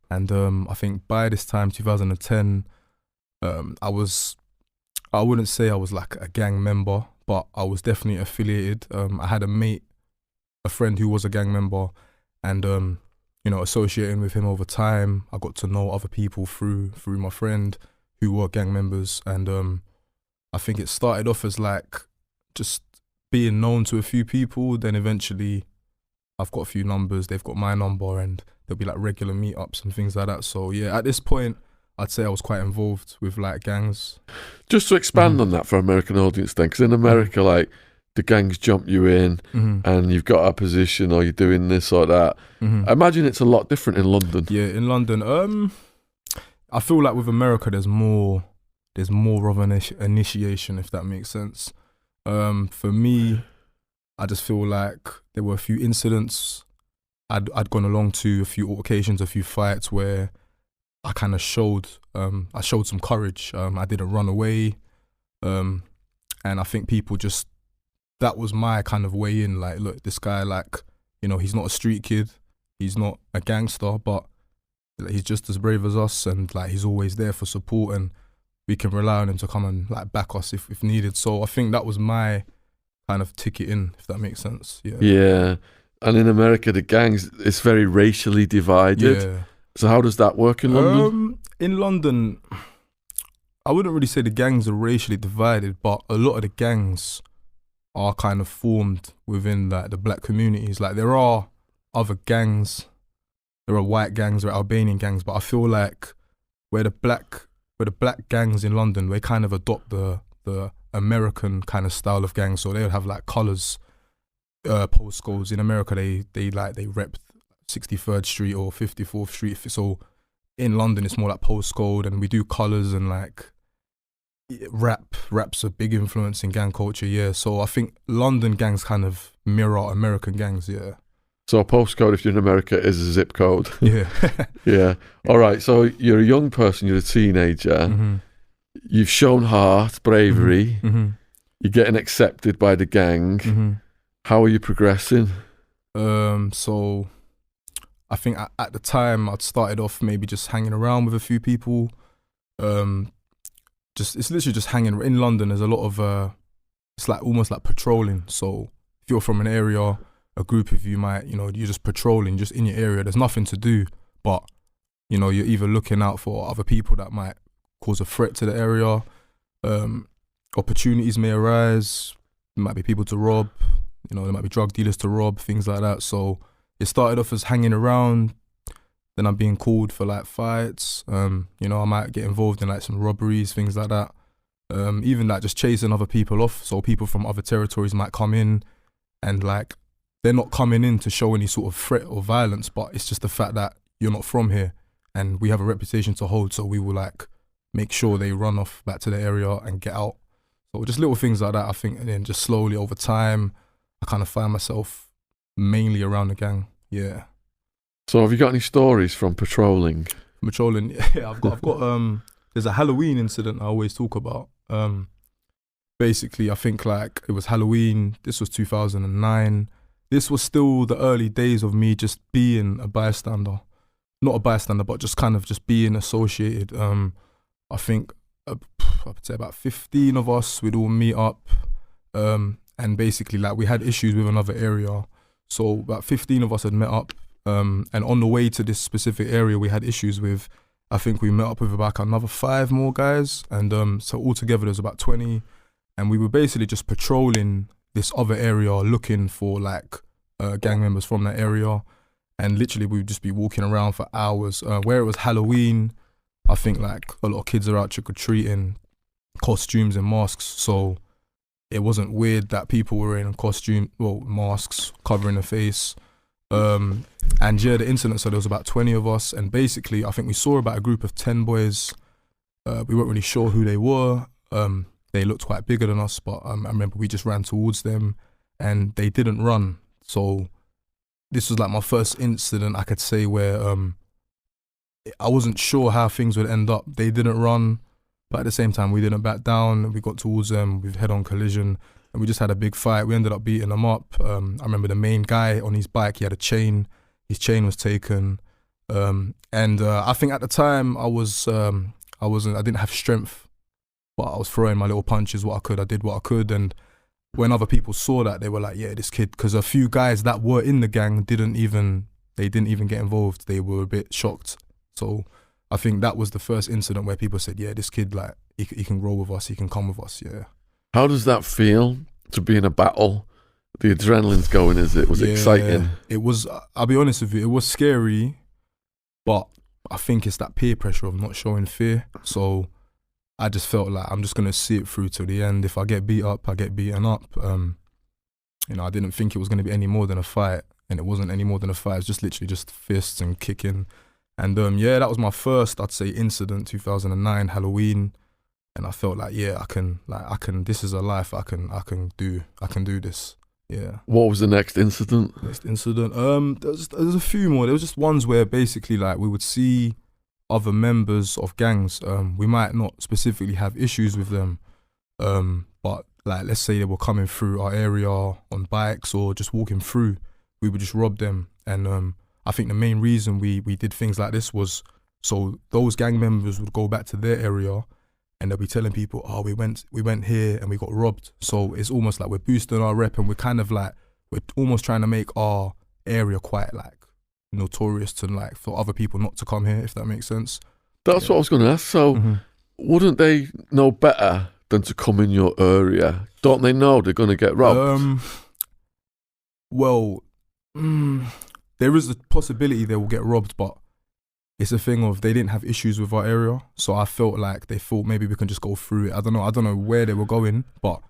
And I think by this time, 2010, I wouldn't say I was like a gang member, but I was definitely affiliated. I had a friend who was a gang member, and associating with him over time, I got to know other people through my friend who were gang members, and I think it started off as like just being known to a few people. Then eventually, I've got a few numbers, they've got my number, and there'll be like regular meetups and things like that. So yeah, at this point, I'd say I was quite involved with like gangs. Just to expand on that for American audience then, because in America, like, the gangs jump you in and you've got a position or you're doing this or that. I imagine it's a lot different in London. Yeah, in London, I feel like with America, there's more of an initiation, if that makes sense. For me, I just feel like there were a few incidents I'd gone along to, a few occasions, a few fights where I kind of showed some courage. I didn't run away, and I think people just, that was my kind of way in. Like, look, this guy, like, he's not a street kid, he's not a gangster, but he's just as brave as us, and like he's always there for support, and we can rely on him to come and like back us if needed. So I think that was my kind of ticket in, if that makes sense. Yeah. Yeah. And in America, the gangs, it's very racially divided. Yeah. So how does that work in London? In London, I wouldn't really say the gangs are racially divided, but a lot of the gangs are kind of formed within like the black communities. Like, there are other gangs, there are white gangs, there are Albanian gangs, but I feel like where the black gangs in London, they kind of adopt the American kind of style of gangs. So they would have like colours, postcodes. In America, they rep 63rd Street or 54th Street. So in London, it's more like postcode, and we do colours, and like rap's a big influence in gang culture. Yeah, so I think London gangs kind of mirror American gangs. Yeah. So a postcode, if you're in America, is a zip code. Yeah. Yeah. All right. So you're a young person, you're a teenager. You've shown heart, bravery. You're getting accepted by the gang. How are you progressing? So I think at the time I'd started off maybe just hanging around with a few people. It's literally just hanging in London. There's a lot of it's like almost like patrolling. So if you're from an area, a group of you might, you're just patrolling, just in your area. There's nothing to do, but you're either looking out for other people that might cause a threat to the area. Opportunities may arise. There might be people to rob. There might be drug dealers to rob, things like that. So it started off as hanging around. Then I'm being called for like fights. I might get involved in like some robberies, things like that. Even like just chasing other people off. So people from other territories might come in, and like they're not coming in to show any sort of threat or violence, but it's just the fact that you're not from here and we have a reputation to hold. So we will like make sure they run off back to the area and get out. So just little things like that, I think. And then just slowly over time, I kind of find myself mainly around the gang. Yeah. So have you got any stories from patrolling? Patrolling, yeah, I've got there's a Halloween incident I always talk about. Basically, I think like it was Halloween, this was 2009. This was still the early days of me just being a bystander. Not a bystander, but just kind of just being associated. I think I would say about 15 of us, we'd all meet up, and basically like we had issues with another area. So about 15 of us had met up, and on the way to this specific area we had issues with, I think we met up with about another 5 more guys, and so altogether there's about 20, and we were basically just patrolling this other area looking for like gang members from that area, and literally we would just be walking around for hours. Where it was Halloween, I think like a lot of kids are out trick-or-treating, costumes and masks, so it wasn't weird that people were in masks covering their face. And yeah, the incident, so there was about 20 of us, and basically I think we saw about a group of 10 boys. We weren't really sure who they were. They looked quite bigger than us, but I remember we just ran towards them and they didn't run. So this was like my first incident, I could say, where I wasn't sure how things would end up. They didn't run, but at the same time we didn't back down. We got towards them with head-on collision, and we just had a big fight. We ended up beating them up. I remember the main guy on his bike, he had a chain. His chain was taken. And I think at the time I didn't have strength, but I was throwing my little punches what I could. I did what I could, and when other people saw that, they were like, yeah, this kid, because a few guys that were in the gang didn't even get involved. They were a bit shocked. So I think that was the first incident where people said, yeah, this kid, like, he can roll with us, he can come with us, yeah. How does that feel to be in a battle? The adrenaline's going, is it? Was it exciting? It was, I'll be honest with you, it was scary, but I think it's that peer pressure of not showing fear. So I just felt like I'm just going to see it through to the end. If I get beat up, I get beaten up. I didn't think it was going to be any more than a fight, and it wasn't any more than a fight. It was just literally just fists and kicking. And that was my first, I'd say, incident, 2009, Halloween. And I felt like, yeah, I can, this is a life, I can do this. Yeah. What was the next incident? There's a few more. There was just ones where basically, like, we would see other members of gangs. We might not specifically have issues with them, but like, let's say they were coming through our area on bikes or just walking through, we would just rob them. And I think the main reason we did things like this was so those gang members would go back to their area and they'll be telling people, oh, we went here and we got robbed. So it's almost like we're boosting our rep, and we're kind of like, we're almost trying to make our area quite like notorious to, like, for other people not to come here, if that makes sense. That's what I was going to ask. So wouldn't they know better than to come in your area? Don't they know they're going to get robbed? There is a possibility they will get robbed, but it's a thing of they didn't have issues with our area, so I felt like they thought maybe we can just go through it. I don't know where they were going, but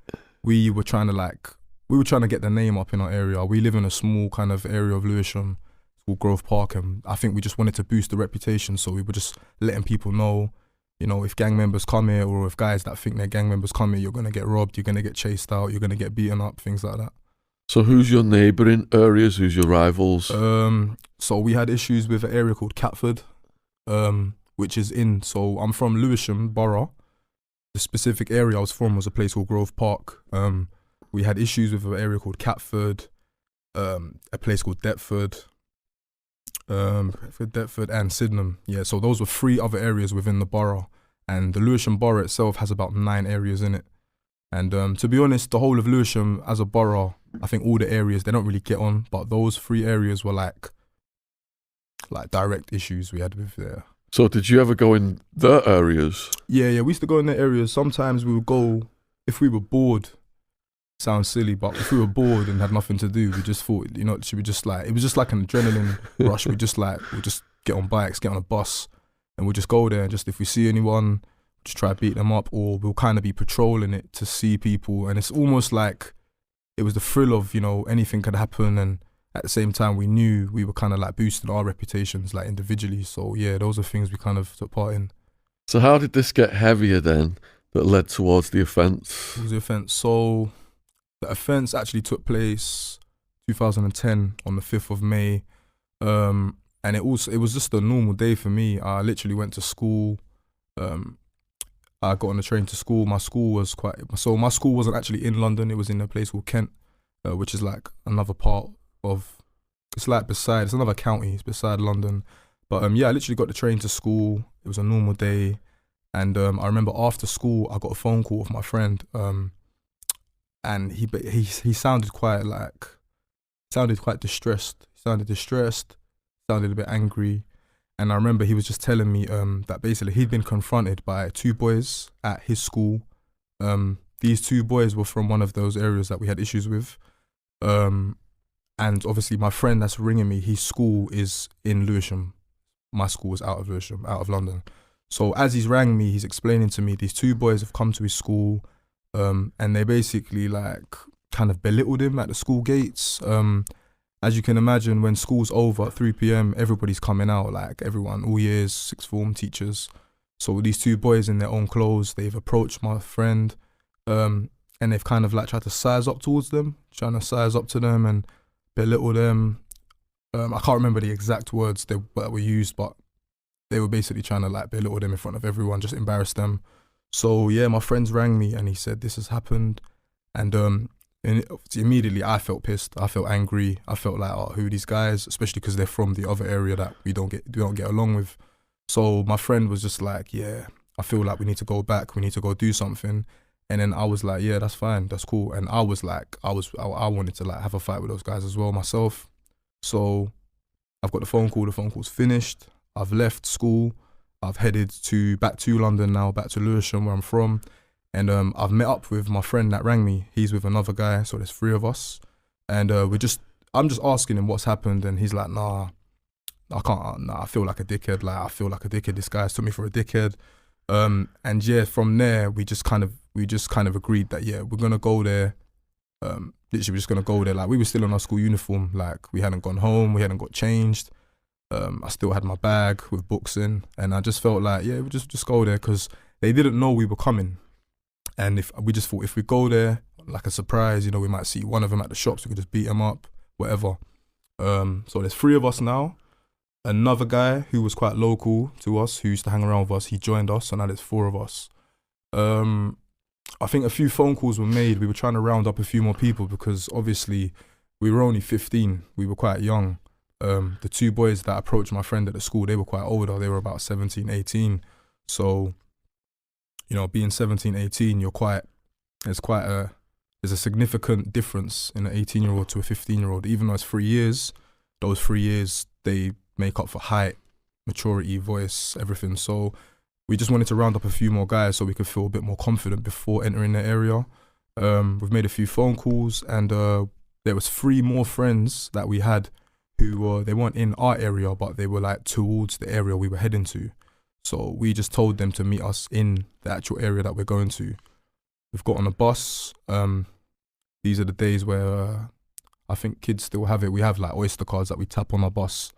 we were trying to get the name up in our area. We live in a small kind of area of Lewisham, it's called Grove Park, and I think we just wanted to boost the reputation, so we were just letting people know, if gang members come here, or if guys that think they're gang members come here, you're going to get robbed, you're going to get chased out, you're going to get beaten up, things like that. So who's your neighbouring areas? Who's your rivals? So we had issues with an area called Catford, which is so I'm from Lewisham Borough. The specific area I was from was a place called Grove Park. We had issues with an area called Catford, a place called Deptford, Deptford and Sydenham. Yeah, so those were 3 other areas within the borough. And the Lewisham Borough itself has about 9 areas in it. And to be honest, the whole of Lewisham as a borough, I think all the areas, they don't really get on, but those 3 areas were like direct issues we had with there. So did you ever go in their areas? Yeah, we used to go in their areas. Sometimes we would go, if we were bored, sounds silly, but if we were bored and had nothing to do, we just thought, should we just it was just like an adrenaline rush. We'd just get on bikes, get on a bus, and we'll just go there, and just if we see anyone, just try to beat them up, or we'll kind of be patrolling it to see people. And it's almost like it was the thrill of, anything could happen, and at the same time we knew we were kind of like boosting our reputations like individually. So yeah, those are things we kind of took part in. So how did this get heavier then that led towards the offence? What was the offence? So the offence actually took place 2010 on the 5th of May. And it was just a normal day for me. I literally went to school. I got on the train to school. My school wasn't actually in London. It was in a place called Kent, which is like another part of, it's another county, it's beside London. But I literally got the train to school. It was a normal day. And I remember after school, I got a phone call with my friend. And he sounded quite distressed. Sounded a bit angry. And I remember he was just telling me that basically he'd been confronted by 2 boys at his school. These 2 boys were from one of those areas that we had issues with. And obviously my friend that's ringing me, his school is in Lewisham. My school is out of Lewisham, out of London. So as he's rang me, he's explaining to me these 2 boys have come to his school, and they basically kind of belittled him at the school gates. As you can imagine, when school's over at 3 p.m, everybody's coming out, everyone, all years, 6th form teachers. So these 2 boys in their own clothes, they've approached my friend, and they've kind of tried to size up towards them, trying to size up to them and belittle them. I can't remember the exact words that were used, but they were basically trying to belittle them in front of everyone, just embarrass them. So yeah, my friends rang me and he said this has happened, and And immediately I felt pissed. I felt angry. I felt like, oh, who are these guys? Especially because they're from the other area that we don't get along with. So my friend was just like, yeah, I feel like we need to go back. We need to go do something. And then I was like, yeah, that's fine. That's cool. And I was like, I wanted to like have a fight with those guys as well myself. So I've got the phone call. The phone call's finished. I've left school. I've headed back to London now, back to Lewisham where I'm from. And I've met up with my friend that rang me. He's with another guy, so there's 3 of us. And I'm just asking him what's happened, and he's like, nah, I can't, nah, I feel like a dickhead. Like, I feel like a dickhead. This guy's took me for a dickhead. And yeah, from there, we just kind of agreed that, yeah, we're gonna go there. Literally, we're just gonna go there. Like, we were still in our school uniform. Like, we hadn't gone home. We hadn't got changed. I still had my bag with books in, and I just felt like, yeah, we just go there, because they didn't know we were coming. And we just thought if we go there, like a surprise, you know, we might see one of them at the shops, we could just beat them up, whatever. So there's 3 of us now. Another guy who was quite local to us, who used to hang around with us, he joined us, so now there's 4 of us. I think a few phone calls were made. We were trying to round up a few more people because obviously we were only 15. We were quite young. The 2 boys that approached my friend at the school, they were quite older. They were about 17, 18. So, you know, being 17, 18, there's a significant difference in an 18-year-old to a 15-year-old. Even though it's 3 years, those 3 years, they make up for height, maturity, voice, everything. So we just wanted to round up a few more guys so we could feel a bit more confident before entering the area. We've made a few phone calls, and there was 3 more friends that we had who they weren't in our area, but they were like towards the area we were heading to. So we just told them to meet us in the actual area that we're going to. We've got on a bus. These are the days where I think kids still have it. We have like Oyster cards that we tap on our bus.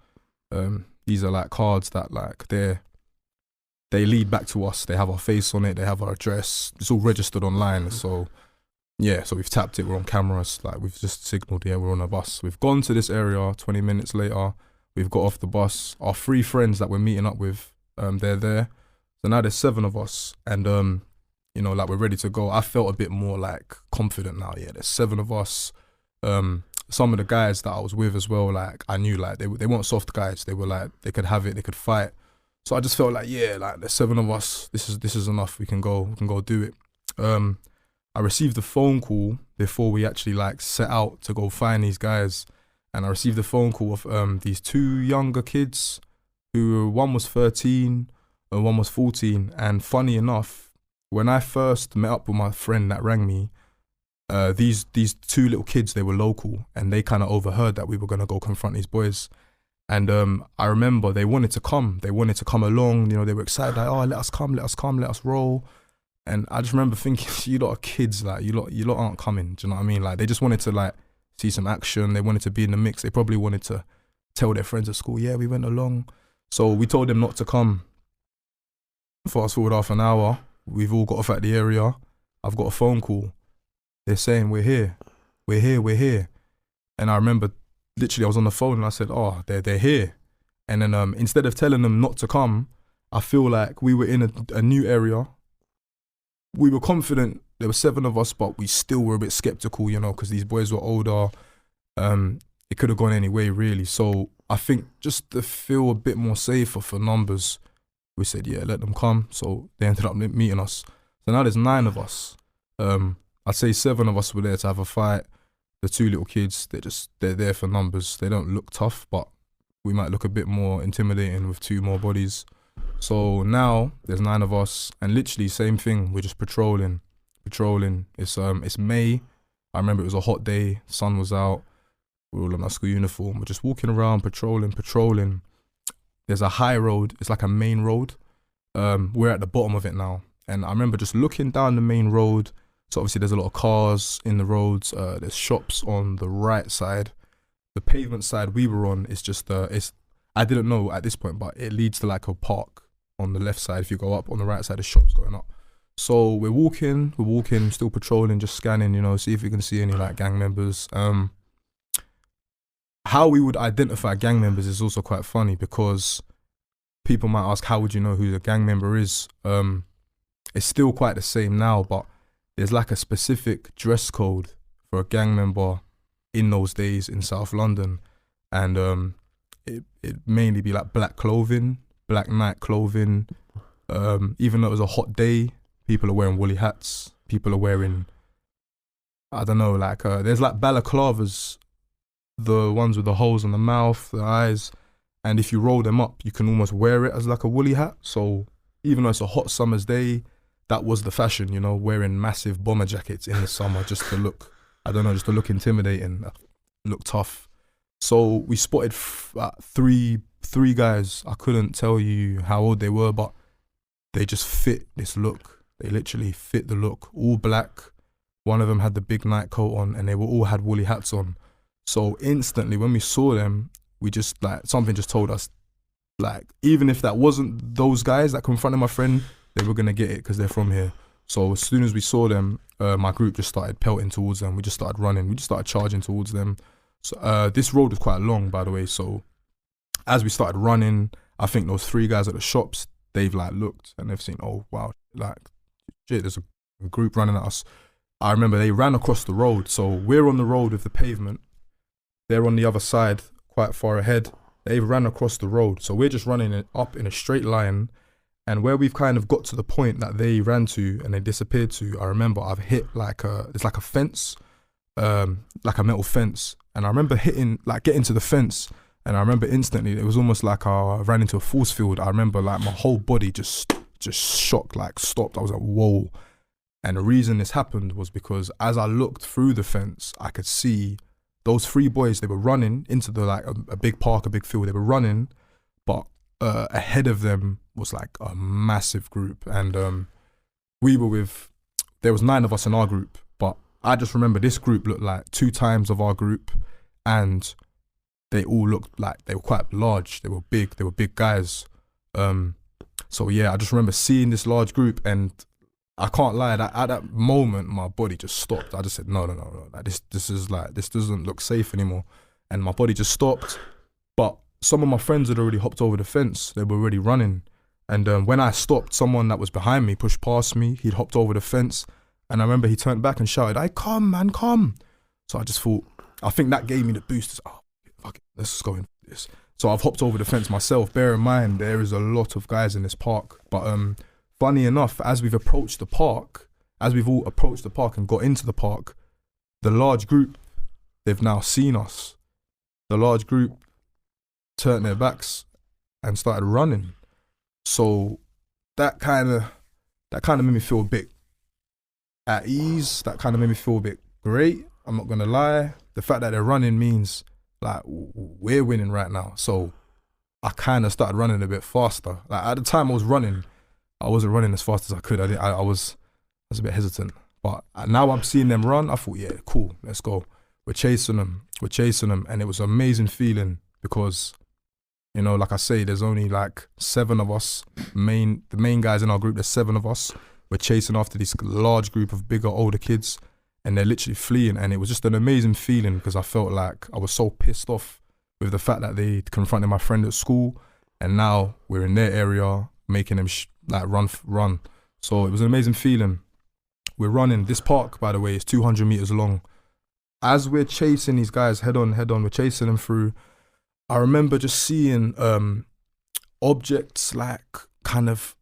These are like cards that like they lead back to us. They have our face on it. They have our address. It's all registered online. So yeah, so we've tapped it. We're on cameras. Like, we've just signalled, yeah, we're on a bus. We've gone to this area. 20 minutes later, we've got off the bus. Our 3 friends that we're meeting up with, they're there. So now there's 7 of us, and you know, like, we're ready to go. I felt a bit more like confident now. Yeah, there's 7 of us. Some of the guys that I was with as well, like, I knew like they weren't soft guys. They were like, they could have it, they could fight. So I just felt like, yeah, like, there's 7 of us. This is enough. We can go do it. I received a phone call before we actually like set out to go find these guys, and I received a phone call of these 2 younger kids, who one was 13 and one was 14. And funny enough, when I first met up with my friend that rang me, these 2 little kids, they were local, and they kind of overheard that we were gonna go confront these boys. And I remember they wanted to come along. You know, they were excited, like, oh, let us come, let us roll. And I just remember thinking, you lot are kids, like, you lot aren't coming. Do you know what I mean? Like, they just wanted to like see some action. They wanted to be in the mix. They probably wanted to tell their friends at school, yeah, we went along. So we told them not to come. Fast forward half an hour, we've all got off at the area. I've got a phone call. They're saying, we're here. And I remember literally I was on the phone and I said, oh, they're here. And then instead of telling them not to come, I feel like we were in a new area. We were confident. There were 7 of us, but we still were a bit skeptical, you know, because these boys were older. It could have gone any way, really. So I think just to feel a bit more safer for numbers, we said, yeah, let them come. So they ended up meeting us. So now there's 9 of us. I'd say 7 of us were there to have a fight. The 2 little kids, they're there for numbers. They don't look tough, but we might look a bit more intimidating with 2 more bodies. So now there's 9 of us, and literally same thing. We're just patrolling. It's May. I remember it was a hot day. Sun was out. We're all in our school uniform. We're just walking around, patrolling. There's a high road. It's like a main road. We're at the bottom of it now, and I remember just looking down the main road. So obviously there's a lot of cars in the roads. There's shops on the right side. The pavement side we were on is just I didn't know at this point, but it leads to like a park on the left side. If you go up, on the right side, the shops going up. So we're walking, still patrolling, just scanning, you know, see if we can see any like gang members. How we would identify gang members is also quite funny, because people might ask, how would you know who the gang member is? It's still quite the same now, but there's like a specific dress code for a gang member in those days in South London, and it mainly be like black clothing, black night clothing. Even though it was a hot day, people are wearing woolly hats. People are wearing, I don't know, like there's like balaclavas, the ones with the holes in the mouth, the eyes, and if you roll them up, you can almost wear it as like a woolly hat. So even though it's a hot summer's day, that was the fashion, you know, wearing massive bomber jackets in the summer just to look, I don't know, just to look intimidating, look tough. So we spotted three guys. I couldn't tell you how old they were, but they just fit this look. They literally fit the look. All black. One of them had the big night coat on, and they all had woolly hats on. So instantly, when we saw them, we just like, something just told us, like, even if that wasn't those guys that confronted my friend, they were gonna get it because they're from here. So as soon as we saw them, my group just started pelting towards them. We just started running. We just started charging towards them. So this road was quite long, by the way. So as we started running, I think those three guys at the shops, they've like looked and they've seen, oh wow, like shit, there's a group running at us. I remember they ran across the road. So we're on the road with the pavement. They're on the other side, quite far ahead. They ran across the road. So we're just running up in a straight line. And where we've kind of got to the point that they ran to and they disappeared to, I remember I've hit it's like a fence, like a metal fence. And I remember getting to the fence, and I remember instantly, it was almost like I ran into a force field. I remember like my whole body just shocked, like stopped. I was like, whoa. And the reason this happened was because as I looked through the fence, I could see those three boys, they were running into a big park, a big field. They were running, but ahead of them was like a massive group. And there was 9 of us in our group, but I just remember this group looked like 2 times of our group, and they all looked like they were quite large. They were big guys. So yeah, I just remember seeing this large group, and I can't lie, that at that moment my body just stopped. I just said, no, like this doesn't look safe anymore. And my body just stopped. But some of my friends had already hopped over the fence. They were already running. And when I stopped, someone that was behind me pushed past me. He'd hopped over the fence. And I remember he turned back and shouted, "Hey, come, man, come." So I just thought, I think that gave me the boost. Oh, fuck it, let's just go in this. So I've hopped over the fence myself. Bear in mind, there is a lot of guys in this park. But funny enough, as we've all approached the park and got into the park, the large group, they've now seen us. The large group turned their backs and started running. So that kind of made me feel a bit at ease. That kind of made me feel a bit great. I'm not gonna lie. The fact that they're running means like we're winning right now. So I kind of started running a bit faster. Like at the time I was running, I wasn't running as fast as I could. I was a bit hesitant. But now I'm seeing them run. I thought, yeah, cool, let's go. We're chasing them, and it was an amazing feeling because, you know, like I say, there's only like 7 of us. The main guys in our group, there's 7 of us. We're chasing after this large group of bigger, older kids, and they're literally fleeing. And it was just an amazing feeling because I felt like I was so pissed off with the fact that they confronted my friend at school, and now we're in their area making them run. So it was an amazing feeling. We're running. This park, by the way, is 200 meters long. As we're chasing these guys head on, we're chasing them through. I remember just seeing objects like kind of,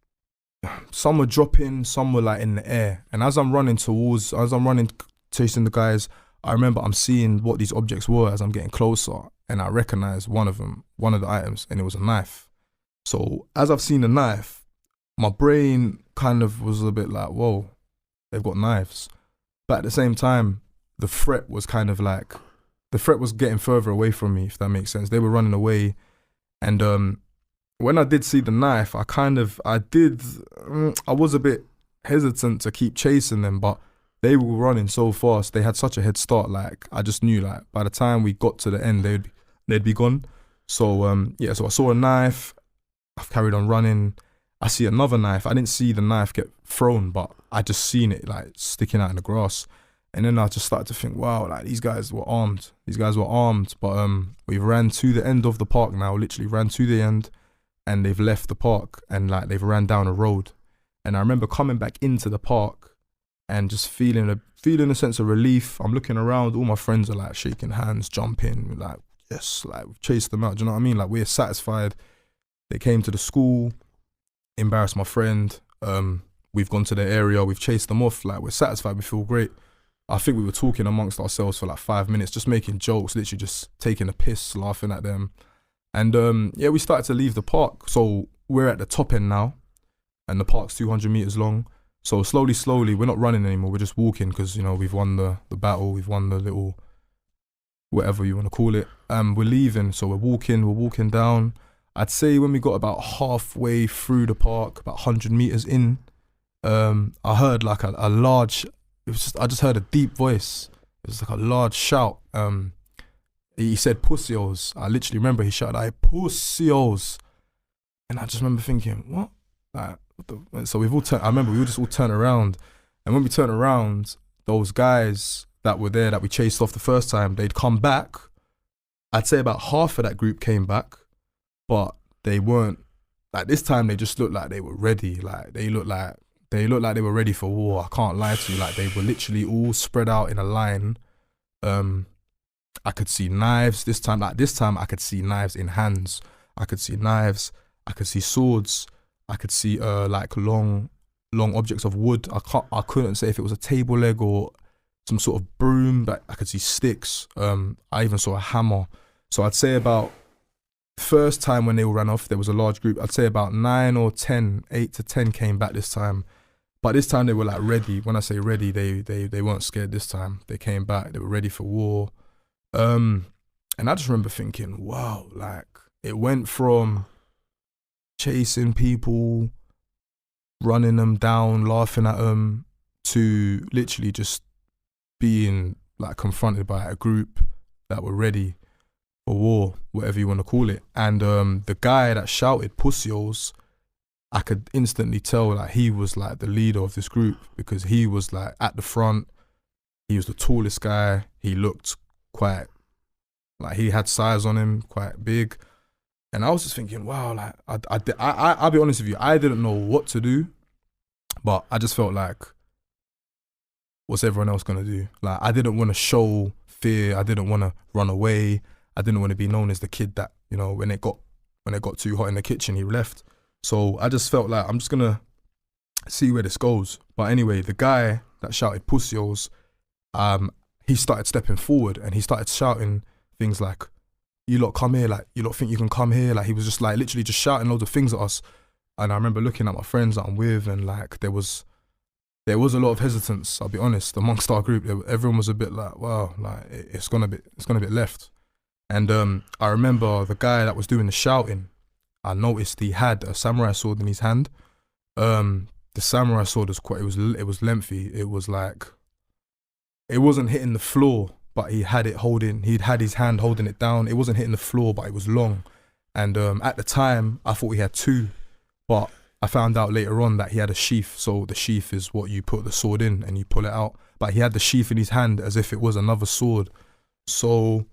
some were dropping, some were like in the air. And as I'm running chasing the guys, I remember I'm seeing what these objects were as I'm getting closer, and I recognized one of the items, and it was a knife. So as I've seen the knife, my brain kind of was a bit like, whoa, they've got knives. But at the same time, the threat was getting further away from me, if that makes sense. They were running away. And when I did see the knife, I was a bit hesitant to keep chasing them, but they were running so fast. They had such a head start. Like, I just knew, like, by the time we got to the end, they'd be gone. So, so I saw a knife. I've carried on running. I see another knife. I didn't see the knife get thrown, but I just seen it like sticking out in the grass. And then I just started to think, wow, like these guys were armed. But we've ran to the end of the park now, literally ran to the end, and they've left the park and like they've ran down a road. And I remember coming back into the park, and just feeling a sense of relief. I'm looking around, all my friends are like shaking hands, jumping, like, yes, like we've chased them out. Do you know what I mean? Like, we're satisfied. They came to the school, embarrassed my friend. We've gone to their area, we've chased them off. Like, we're satisfied, we feel great. I think we were talking amongst ourselves for like 5 minutes, just making jokes, literally just taking a piss, laughing at them. And yeah, we started to leave the park. So we're at the top end now, and the park's 200 meters long. So slowly, we're not running anymore. We're just walking because, you know, we've won the battle. We've won the little, whatever you want to call it. We're leaving. So we're walking down. I'd say when we got about halfway through the park, about 100 meters in, I heard like a large, I just heard a deep voice. It was like a large shout. He said pussios. I literally remember he shouted, "I pussios." And I just remember thinking, what? Like, so we've all turned, I remember we all just all turned around. And when we turned around, those guys that were there that we chased off the first time, they'd come back. I'd say about half of that group came back, but they weren't, like this time they just looked like they were ready. Like they looked like they were ready for war. I can't lie to you. Like they were literally all spread out in a line. I could see knives this time. Like this time I could see knives in hands. I could see knives. I could see swords. I could see like long objects of wood. I couldn't say if it was a table leg or some sort of broom, but I could see sticks. I even saw a hammer. So I'd say about first time when they all ran off, there was a large group. I'd say about 9 or 10, 8 to 10 came back this time. But this time they were like ready. When I say ready, they weren't scared this time. They came back. They were ready for war. And I just remember thinking, wow, like it went from chasing people, running them down, laughing at them, to literally just being like confronted by a group that were ready for war, whatever you want to call it. And the guy that shouted pussios, I could instantly tell like he was like the leader of this group, because he was like at the front. He was the tallest guy. He looked quite, like he had size on him, quite big. And I was just thinking, wow, like I'll be honest with you, I didn't know what to do, but I just felt like, what's everyone else gonna do? Like I didn't want to show fear. I didn't want to run away. I didn't want to be known as the kid that, you know, when it got too hot in the kitchen, he left. So I just felt like I'm just gonna see where this goes. But anyway, the guy that shouted pussios, he started stepping forward and he started shouting things like, "You lot come here, like you lot think you can come here." Like he was just like literally just shouting loads of things at us. And I remember looking at my friends that I'm with, and like there was a lot of hesitance, I'll be honest, amongst our group. Everyone was a bit like, wow, like it's gonna be left. And I remember the guy that was doing the shouting, I noticed he had a samurai sword in his hand. The samurai sword was it was lengthy. It was like, it wasn't hitting the floor, but he'd had his hand holding it down. It wasn't hitting the floor, but it was long. And at the time, I thought he had two, but I found out later on that he had a sheath. So the sheath is what you put the sword in and you pull it out. But he had the sheath in his hand as if it was another sword. So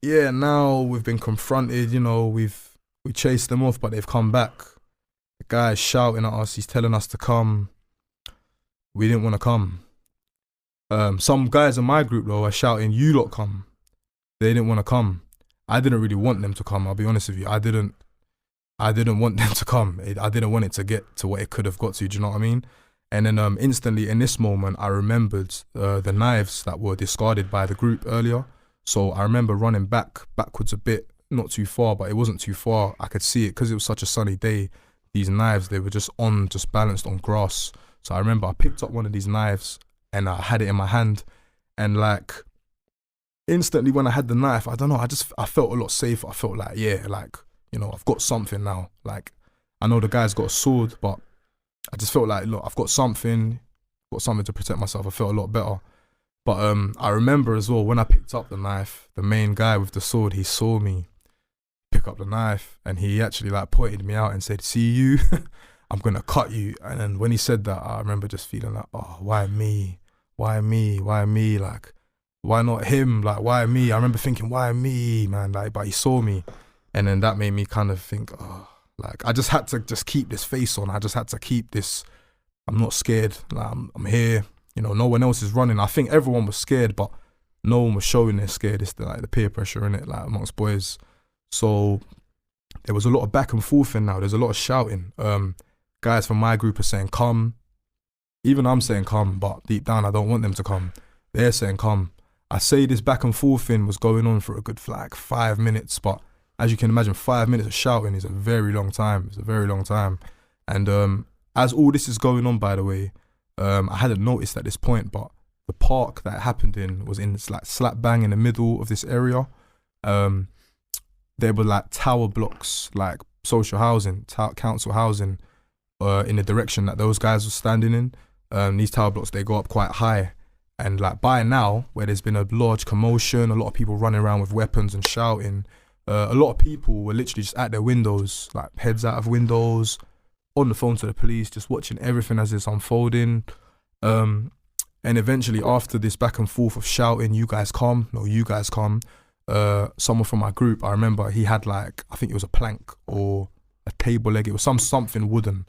yeah, now we've been confronted, you know, we chased them off, but they've come back. The guy's shouting at us, he's telling us to come. We didn't want to come. Some guys in my group though are shouting, "You lot come." They didn't want to come. I didn't really want them to come, I'll be honest with you. I didn't want them to come. I didn't want it to get to what it could have got to, do you know what I mean? And then instantly in this moment, I remembered the knives that were discarded by the group earlier. So I remember running backwards a bit, not too far, but it wasn't too far. I could see it because it was such a sunny day. These knives, they were just balanced on grass. So I remember I picked up one of these knives and I had it in my hand. And like instantly when I had the knife, I don't know, I felt a lot safer. I felt like, yeah, like, you know, I've got something now. Like, I know the guy's got a sword, but I just felt like, look, I've got something to protect myself. I felt a lot better. But I remember as well, when I picked up the knife, the main guy with the sword, he saw me pick up the knife and he actually like pointed me out and said, "See you, I'm gonna cut you." And then when he said that, I remember just feeling like, oh, why me? Why me? Why me? Like, why not him? Like, why me? I remember thinking, why me, man? Like, but he saw me. And then that made me kind of think, oh, like I just had to just keep this face on. I just had to keep this I'm not scared. Like, I'm here. You know, no one else is running. I think everyone was scared, but no one was showing they're scared. It's the peer pressure in it, like amongst boys. So there was a lot of back and forth in now. There's a lot of shouting. Guys from my group are saying come. Even I'm saying come, but deep down I don't want them to come. They're saying come. I say this back and forth thing was going on for a good like 5 minutes, but as you can imagine, 5 minutes of shouting is a very long time. It's a very long time. And as all this is going on, by the way, I hadn't noticed at this point, but the park that it happened in was in like slap bang in the middle of this area. There were like tower blocks, like social housing, council housing, in the direction that those guys were standing in. These tower blocks, they go up quite high. And like by now, where there's been a large commotion, a lot of people running around with weapons and shouting, a lot of people were literally just at their windows, like heads out of windows, on the phone to the police, just watching everything as it's unfolding. And eventually after this back and forth of shouting, you guys come, no, you guys come, someone from my group, I remember he had like, I think it was a plank or a table leg, it was something wooden.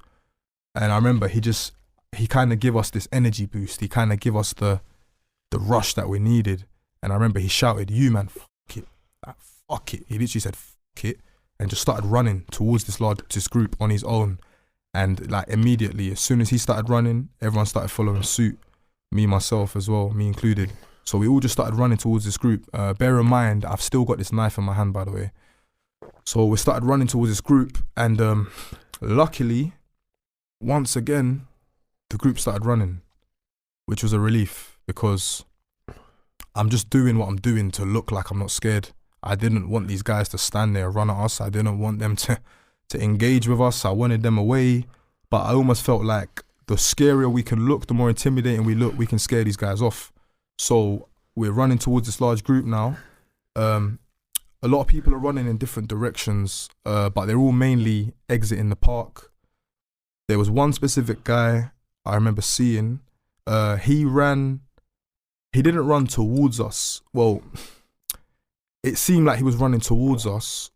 And I remember he kind of give us this energy boost. He kind of give us the rush that we needed. And I remember he shouted, you man, fuck it. Like, fuck it. He literally said, fuck it. And just started running towards this group on his own. And like immediately, as soon as he started running, everyone started following suit. Me, myself as well, me included. So we all just started running towards this group. Bear in mind, I've still got this knife in my hand, by the way. So we started running towards this group. And luckily, once again, the group started running, which was a relief because I'm just doing what I'm doing to look like I'm not scared. I didn't want these guys to stand there and run at us. I didn't want them to engage with us. I wanted them away, but I almost felt like the scarier we can look, the more intimidating we look, we can scare these guys off. So we're running towards this large group now. A lot of people are running in different directions, but they're all mainly exiting the park. There was one specific guy I remember seeing. He didn't run towards us. Well, it seemed like he was running towards us,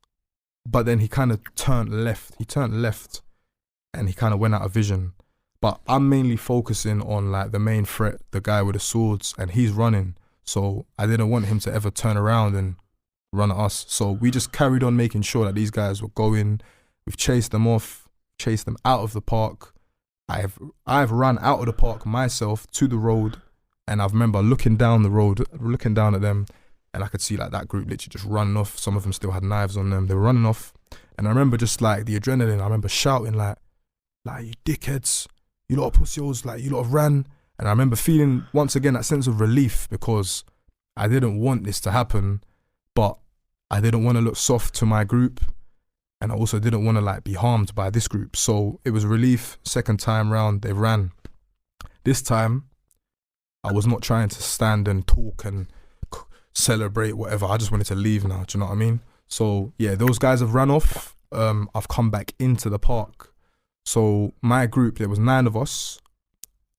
but then he kind of turned left. He turned left and he kind of went out of vision. But I'm mainly focusing on like the main threat, the guy with the swords, and he's running. So I didn't want him to ever turn around and run at us. So we just carried on making sure that these guys were going. We've chased them off, chased them out of the park. I've run out of the park myself to the road, and I remember looking down the road, looking down at them, and I could see like that group literally just running off. Some of them still had knives on them. They were running off, and I remember just like the adrenaline. I remember shouting like you dickheads, you lot of pussies, like you lot have ran. And I remember feeling once again that sense of relief because I didn't want this to happen, but I didn't want to look soft to my group. And I also didn't want to like be harmed by this group. So it was relief. Second time round, they ran. This time, I was not trying to stand and talk and celebrate, whatever. I just wanted to leave now. Do you know what I mean? So yeah, those guys have ran off. I've come back into the park. So my group, there was 9 of us.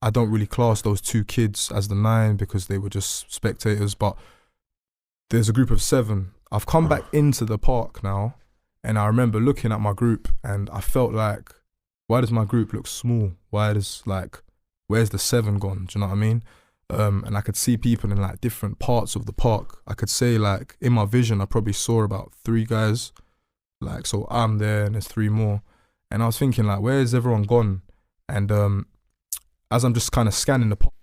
I don't really class those 2 kids as the 9 because they were just spectators. But there's a group of 7. I've come back into the park now. And I remember looking at my group and I felt like, why does my group look small? Where's the 7 gone? Do you know what I mean? And I could see people in like different parts of the park. I could say like in my vision, I probably saw about 3 guys. Like, so I'm there and there's 3 more. And I was thinking like, where's everyone gone? And as I'm just kind of scanning the park.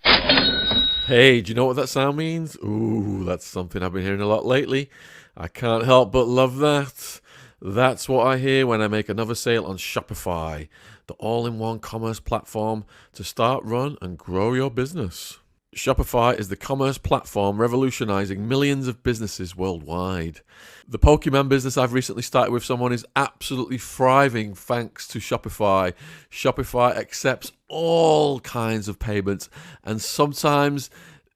Hey, do you know what that sound means? Ooh, that's something I've been hearing a lot lately. I can't help but love that. That's what I hear when I make another sale on Shopify, the all-in-one commerce platform to start, run, and grow your business. Shopify is the commerce platform revolutionizing millions of businesses worldwide. The Pokemon business I've recently started with someone is absolutely thriving thanks to Shopify. Shopify accepts all kinds of payments, and sometimes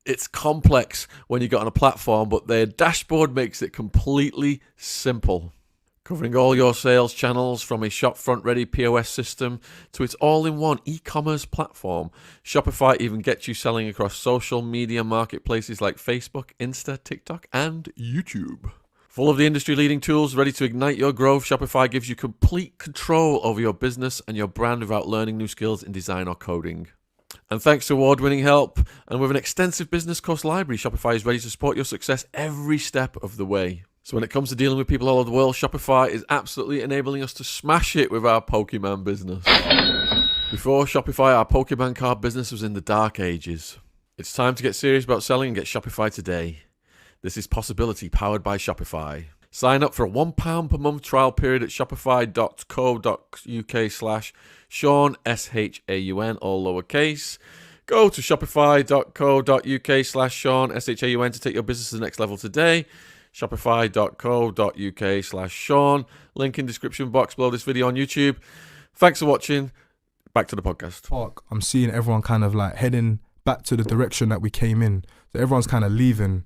it's complex when you get on a platform, but their dashboard makes it completely simple. Covering all your sales channels from a shopfront-ready POS system to its all-in-one e-commerce platform, Shopify even gets you selling across social media marketplaces like Facebook, Insta, TikTok, and YouTube. Full of the industry-leading tools ready to ignite your growth, Shopify gives you complete control over your business and your brand without learning new skills in design or coding. And thanks to award-winning help and with an extensive business course library, Shopify is ready to support your success every step of the way. So when it comes to dealing with people all over the world, Shopify is absolutely enabling us to smash it with our Pokemon business. Before Shopify, our Pokemon card business was in the dark ages. It's time to get serious about selling and get Shopify today. This is Possibility, powered by Shopify. Sign up for a £1 per month trial period at shopify.co.uk/Shaun, SHAUN, all lowercase. Go to shopify.co.uk/Shaun, SHAUN to take your business to the next level today. Shopify.co.uk/Shaun. Link in description box below this video on YouTube. Thanks for watching. Back to the podcast. Park, I'm seeing everyone kind of like heading back to the direction that we came in. So everyone's kind of leaving.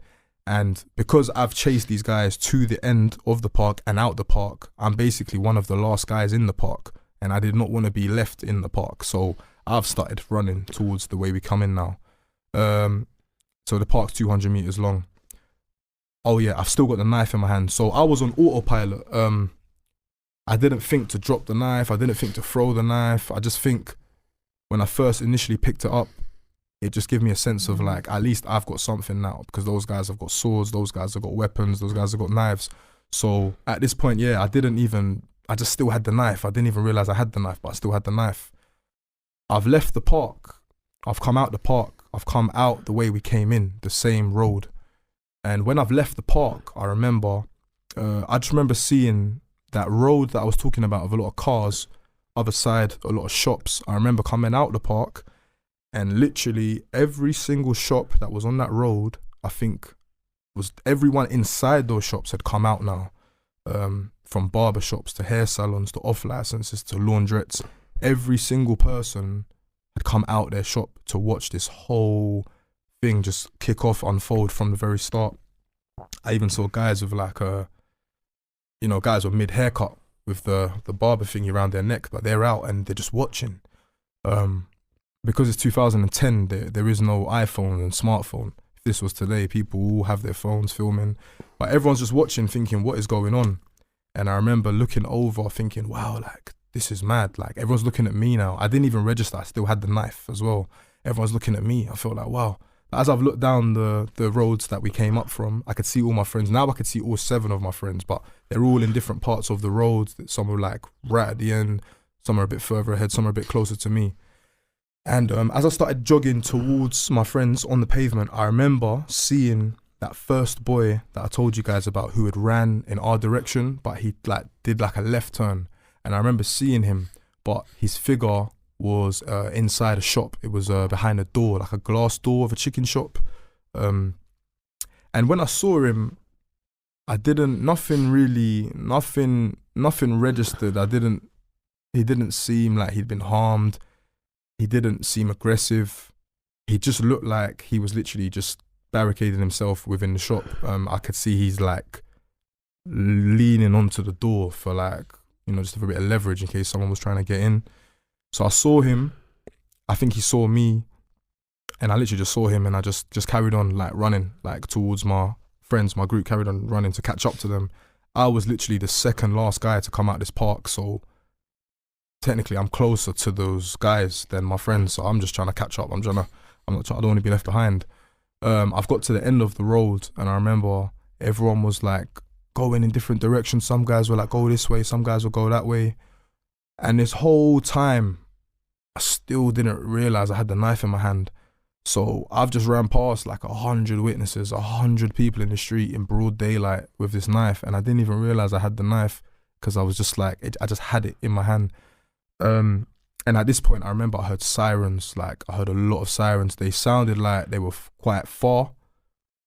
And because I've chased these guys to the end of the park and out the park, I'm basically one of the last guys in the park. And I did not want to be left in the park. So I've started running towards the way we come in now. So the park's 200 meters long. Oh yeah, I've still got the knife in my hand. So I was on autopilot. I didn't think to drop the knife. I didn't think to throw the knife. I just think when I first initially picked it up, it just gave me a sense of like, at least I've got something now, because those guys have got swords, those guys have got weapons, those guys have got knives. So at this point, yeah, I just still had the knife. I didn't even realize I had the knife, but I still had the knife. I've left the park. I've come out the park. I've come out the way we came in, the same road. And when I've left the park, I just remember seeing that road that I was talking about with a lot of cars, other side, a lot of shops. I remember coming out the park, and literally every single shop that was on that road, I think was everyone inside those shops had come out now. From barber shops to hair salons to off licenses to laundrettes. Every single person had come out their shop to watch this whole thing just kick off, unfold from the very start. I even saw guys with like guys with mid haircut with the barber thingy around their neck, but they're out and they're just watching. Because it's 2010, there is no iPhone and smartphone. If this was today, people all have their phones filming, but everyone's just watching, thinking, what is going on? And I remember looking over, thinking, wow, like this is mad. Like everyone's looking at me now. I didn't even register. I still had the knife as well. Everyone's looking at me. I felt like, wow. As I've looked down the roads that we came up from, I could see all my friends. Now I could see all 7 of my friends, but they're all in different parts of the roads. Some are like right at the end, some are a bit further ahead, some are a bit closer to me. And as I started jogging towards my friends on the pavement, I remember seeing that first boy that I told you guys about who had ran in our direction, but he like did like a left turn. And I remember seeing him, but his figure was inside a shop. It was behind a door, like a glass door of a chicken shop. And when I saw him, nothing registered. He didn't seem like he'd been harmed. He didn't seem aggressive. He just looked like he was literally just barricading himself within the shop. I could see he's like leaning onto the door for like, just a bit of leverage in case someone was trying to get in. So I saw him, I think he saw me, and I literally just saw him, and I just carried on like running like towards my friends. My group carried on running to catch up to them. I was literally the second last guy to come out this park, so technically I'm closer to those guys than my friends, so I'm just trying to catch up. I don't want to be left behind. I've got to the end of the road, and I remember everyone was like going in different directions. Some guys were like, go this way, some guys will go that way. And this whole time, I still didn't realize I had the knife in my hand. So I've just ran past like 100 witnesses, 100 people in the street in broad daylight with this knife, and I didn't even realize I had the knife because I was just like, I just had it in my hand. And at this point, I remember I heard sirens. Like I heard a lot of sirens. They sounded like they were quite far,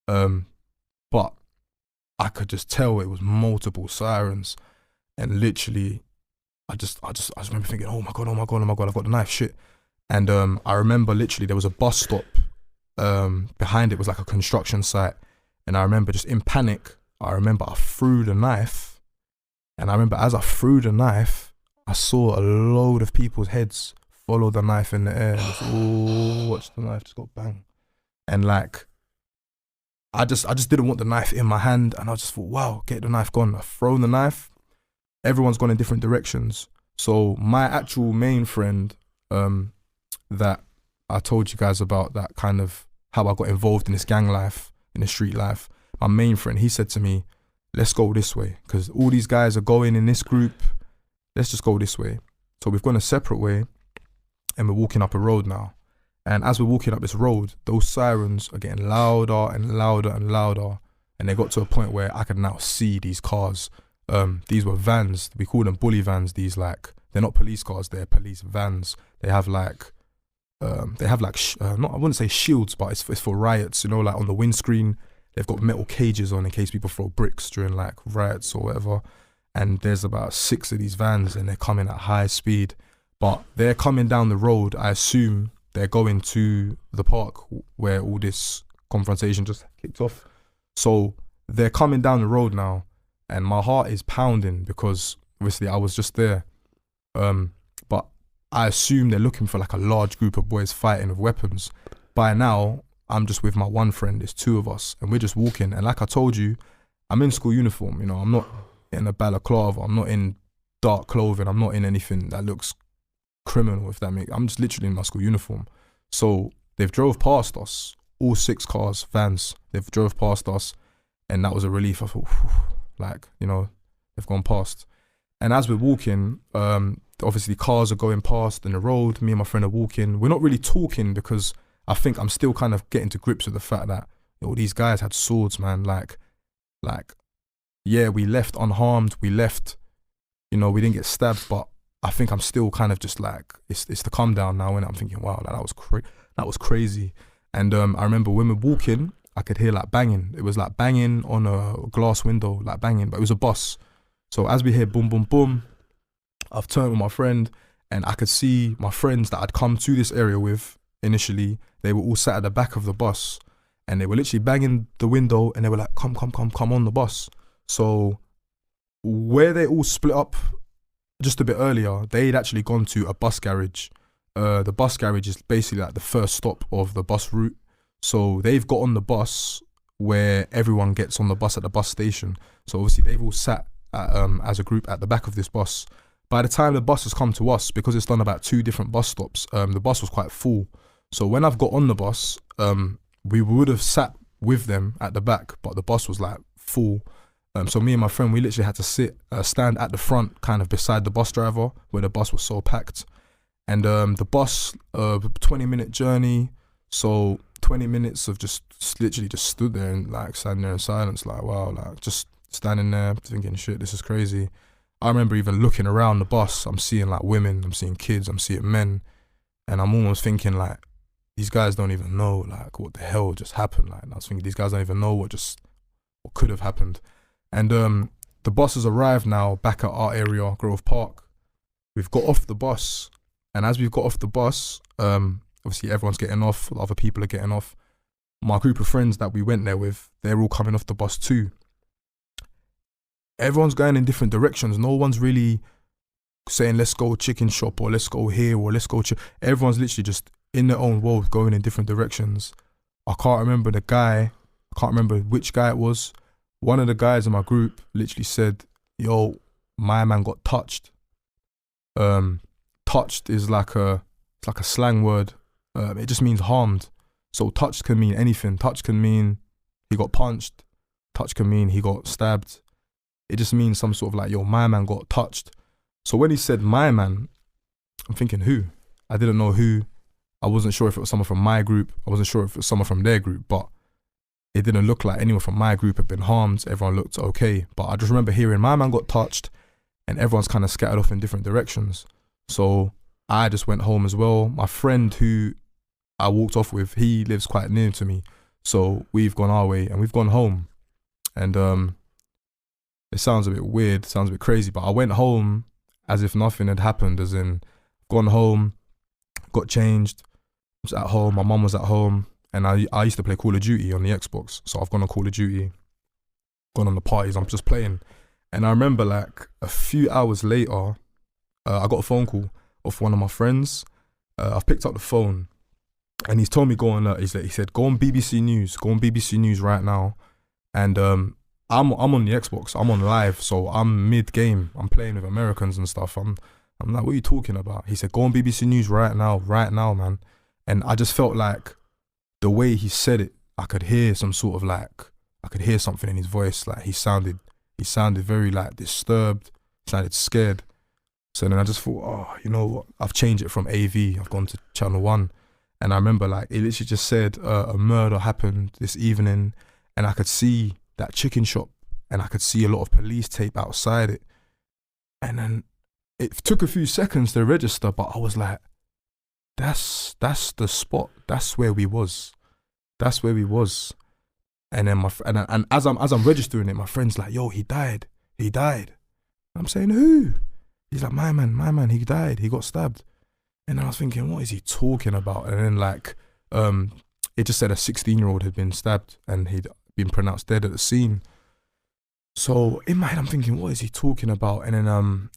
but I could just tell it was multiple sirens. And literally, I just remember thinking, oh my god, I've got the knife, shit. And I remember literally there was a bus stop. Behind it was like a construction site. And I remember just in panic, I threw the knife. And I remember as I threw the knife, I saw a load of people's heads follow the knife in the air. Oh, watch the knife just go bang. And like, I just didn't want the knife in my hand, and I just thought, wow, get the knife gone. I've thrown the knife. Everyone's gone in different directions. So my actual main friend, that I told you guys about, that kind of how I got involved in this gang life, in the street life. My main friend, he said to me, let's go this way, because all these guys are going in this group. Let's just go this way. So we've gone a separate way, and we're walking up a road now. And as we're walking up this road, those sirens are getting louder and louder and louder. And they got to a point where I could now see these cars. These were vans. We call them bully vans. These, like, they're not police cars, they're police vans. They have like, not, I wouldn't say shields, but it's for riots, you know, like on the windscreen, they've got metal cages on in case people throw bricks during like riots or whatever. And there's about 6 of these vans, and they're coming at high speed. But they're coming down the road, I assume they're going to the park where all this confrontation just kicked off. So they're coming down the road now, and my heart is pounding because obviously I was just there. But I assume they're looking for like a large group of boys fighting with weapons. By now, I'm just with my one friend, there's 2 of us, and we're just walking. And like I told you, I'm in school uniform, you know, I'm not in a balaclava, I'm not in dark clothing, I'm not in anything that looks criminal, if that makes, I'm just literally in my school uniform. So they've drove past us, all 6 cars, vans, they've drove past us, and that was a relief. I thought, like, you know, they've gone past. And as we're walking, obviously cars are going past in the road, me and my friend are walking. We're not really talking because I think I'm still kind of getting to grips with the fact that, you know, these guys had swords, man. Like, yeah, we left unharmed, we left, you know, we didn't get stabbed, but I think I'm still kind of just like, it's the come down now, and I'm thinking, wow, like, that was crazy. And I remember when we're walking, I could hear like banging. It was like banging on a glass window, like banging, but it was a bus. So as we hear boom, boom, boom, I've turned with my friend, and I could see my friends that I'd come to this area with initially, they were all sat at the back of the bus, and they were literally banging the window, and they were like, come on the bus. So where they all split up just a bit earlier, they'd actually gone to a bus garage. The bus garage is basically like the first stop of the bus route. So they've got on the bus where everyone gets on the bus at the bus station. So obviously they've all sat as a group at the back of this bus. By the time the bus has come to us, because it's done about 2 different bus stops, the bus was quite full. So when I've got on the bus, we would have sat with them at the back, but the bus was like full. So me and my friend, we literally had to stand at the front, kind of beside the bus driver, where the bus was so packed. And the bus, 20-minute journey, so 20 minutes of just literally just stood there and like standing there in silence, like, wow, like just standing there thinking, shit, this is crazy. I remember even looking around the bus, I'm seeing like women, I'm seeing kids, I'm seeing men, and I'm almost thinking like, these guys don't even know like what the hell just happened. Like, I was thinking these guys don't even know what could have happened. And the bus has arrived now back at our area, Grove Park. We've got off the bus, and as we've got off the bus, obviously everyone's getting off, other people are getting off. My group of friends that we went there with, they're all coming off the bus too. Everyone's going in different directions. No one's really saying, let's go chicken shop, or let's go here, or let's go. Everyone's literally just in their own world, going in different directions. I can't remember the guy. I can't remember which guy it was. One of the guys in my group literally said, yo, my man got touched. Touched is like a slang word. It just means harmed. So touched can mean anything. Touch can mean he got punched. Touch can mean he got stabbed. It just means some sort of like, yo, my man got touched. So when he said my man, I'm thinking who? I didn't know who. I wasn't sure if it was someone from my group. I wasn't sure if it was someone from their group, but it didn't look like anyone from my group had been harmed. Everyone looked okay. But I just remember hearing my man got touched, and everyone's kind of scattered off in different directions. So I just went home as well. My friend who I walked off with, he lives quite near to me. So we've gone our way and we've gone home. And it sounds a bit weird, sounds a bit crazy, but I went home as if nothing had happened, as in gone home, got changed, was at home, my mum was at home, and I used to play Call of Duty on the Xbox. So I've gone on Call of Duty, gone on the parties, I'm just playing. And I remember like a few hours later, I got a phone call off one of my friends. I've picked up the phone, And he's told me go on. He said go on BBC News. Go on BBC News right now. And I'm on the Xbox. I'm on live, so I'm mid game. I'm playing with Americans and stuff. I'm like, what are you talking about? He said go on BBC News right now, man. And I just felt like the way he said it, I could hear some sort of like, I could hear something in his voice. Like he sounded very like disturbed. Sounded scared. So then I just thought, oh, you know what? I've changed it from AV. I've gone to Channel 1. And I remember like, it literally just said a murder happened this evening. And I could see that chicken shop and I could see a lot of police tape outside it. And then it took a few seconds to register, but I was like, that's the spot. That's where we was. That's where we was. And then and as I'm registering it, my friend's like, yo, he died. I'm saying, who? He's like, my man, he died. He got stabbed. And then I was thinking, what is he talking about? And then like, it just said a 16-year-old had been stabbed and he'd been pronounced dead at the scene. So in my head, I'm thinking, what is he talking about? And then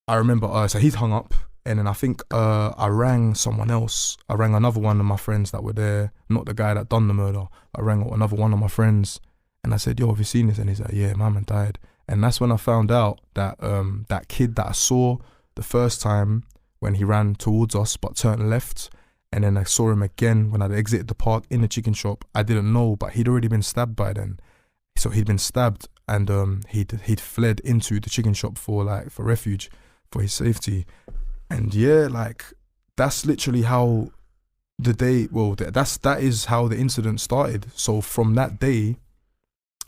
I remember, so he's hung up. And then I think I rang someone else. I rang another one of my friends that were there, not the guy that done the murder. I rang another one of my friends and I said, yo, have you seen this? And he's like, yeah, my man died. And that's when I found out that that kid that I saw the first time when he ran towards us but turned left, and then I saw him again when I'd exited the park in the chicken shop. I didn't know, but he'd already been stabbed by then. So he'd been stabbed and he'd fled into the chicken shop for refuge, for his safety. And yeah, like that's literally how the day, well, that is how the incident started. So from that day,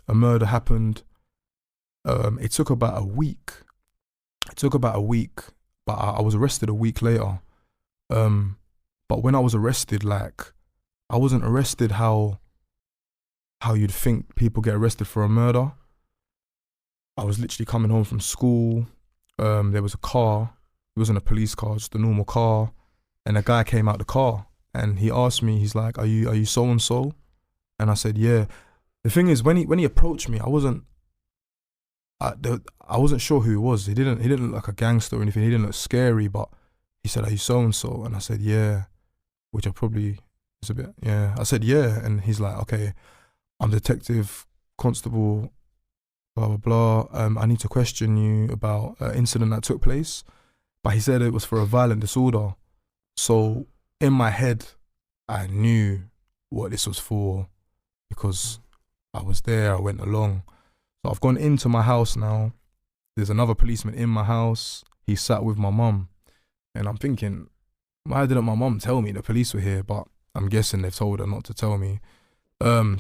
a murder happened. It took about a week. But I was arrested a week later. But when I was arrested, like I wasn't arrested how you'd think people get arrested for a murder. I was literally coming home from school. There was a car. It wasn't a police car, just a normal car. And a guy came out the car and he asked me, he's like, are you so and so? And I said, yeah. The thing is, when he approached me, I wasn't sure who he was. He didn't look like a gangster or anything. He didn't look scary, but he said, are you so and so? And I said, yeah, which I probably is a bit, yeah. I said, yeah. And he's like, okay, I'm Detective Constable, blah, blah, blah. I need to question you about an incident that took place. But he said it was for a violent disorder. So in my head, I knew what this was for because I was there, I went along. So I've gone into my house now. There's another policeman in my house. He sat with my mum. And I'm thinking, why didn't my mum tell me the police were here? But I'm guessing they've told her not to tell me.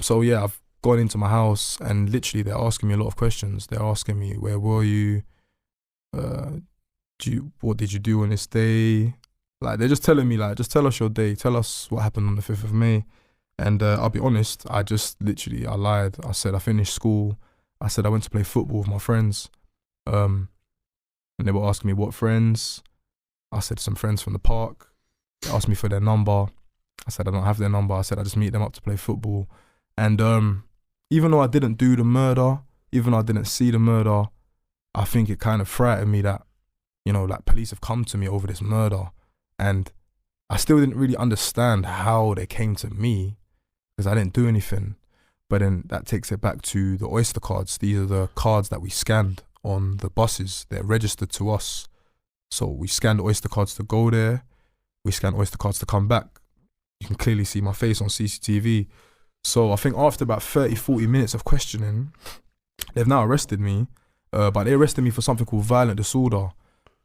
So yeah, I've gone into my house and literally they're asking me a lot of questions. They're asking me, where were you? What did you do on this day? Like they're just telling me, like, just tell us your day. Tell us what happened on the 5th of May. And I'll be honest, I lied. I said I finished school. I said I went to play football with my friends. And they were asking me what friends. I said some friends from the park. They asked me for their number. I said I don't have their number. I said I just meet them up to play football. And even though I didn't do the murder, even though I didn't see the murder, I think it kind of frightened me that, you know, like police have come to me over this murder. And I still didn't really understand how they came to me because I didn't do anything. But then that takes it back to the Oyster cards. These are the cards that we scanned on the buses. They're registered to us. So we scanned Oyster cards to go there. We scanned Oyster cards to come back. You can clearly see my face on CCTV. So I think after about 30, 40 minutes of questioning, they've now arrested me. But they arrested me for something called violent disorder.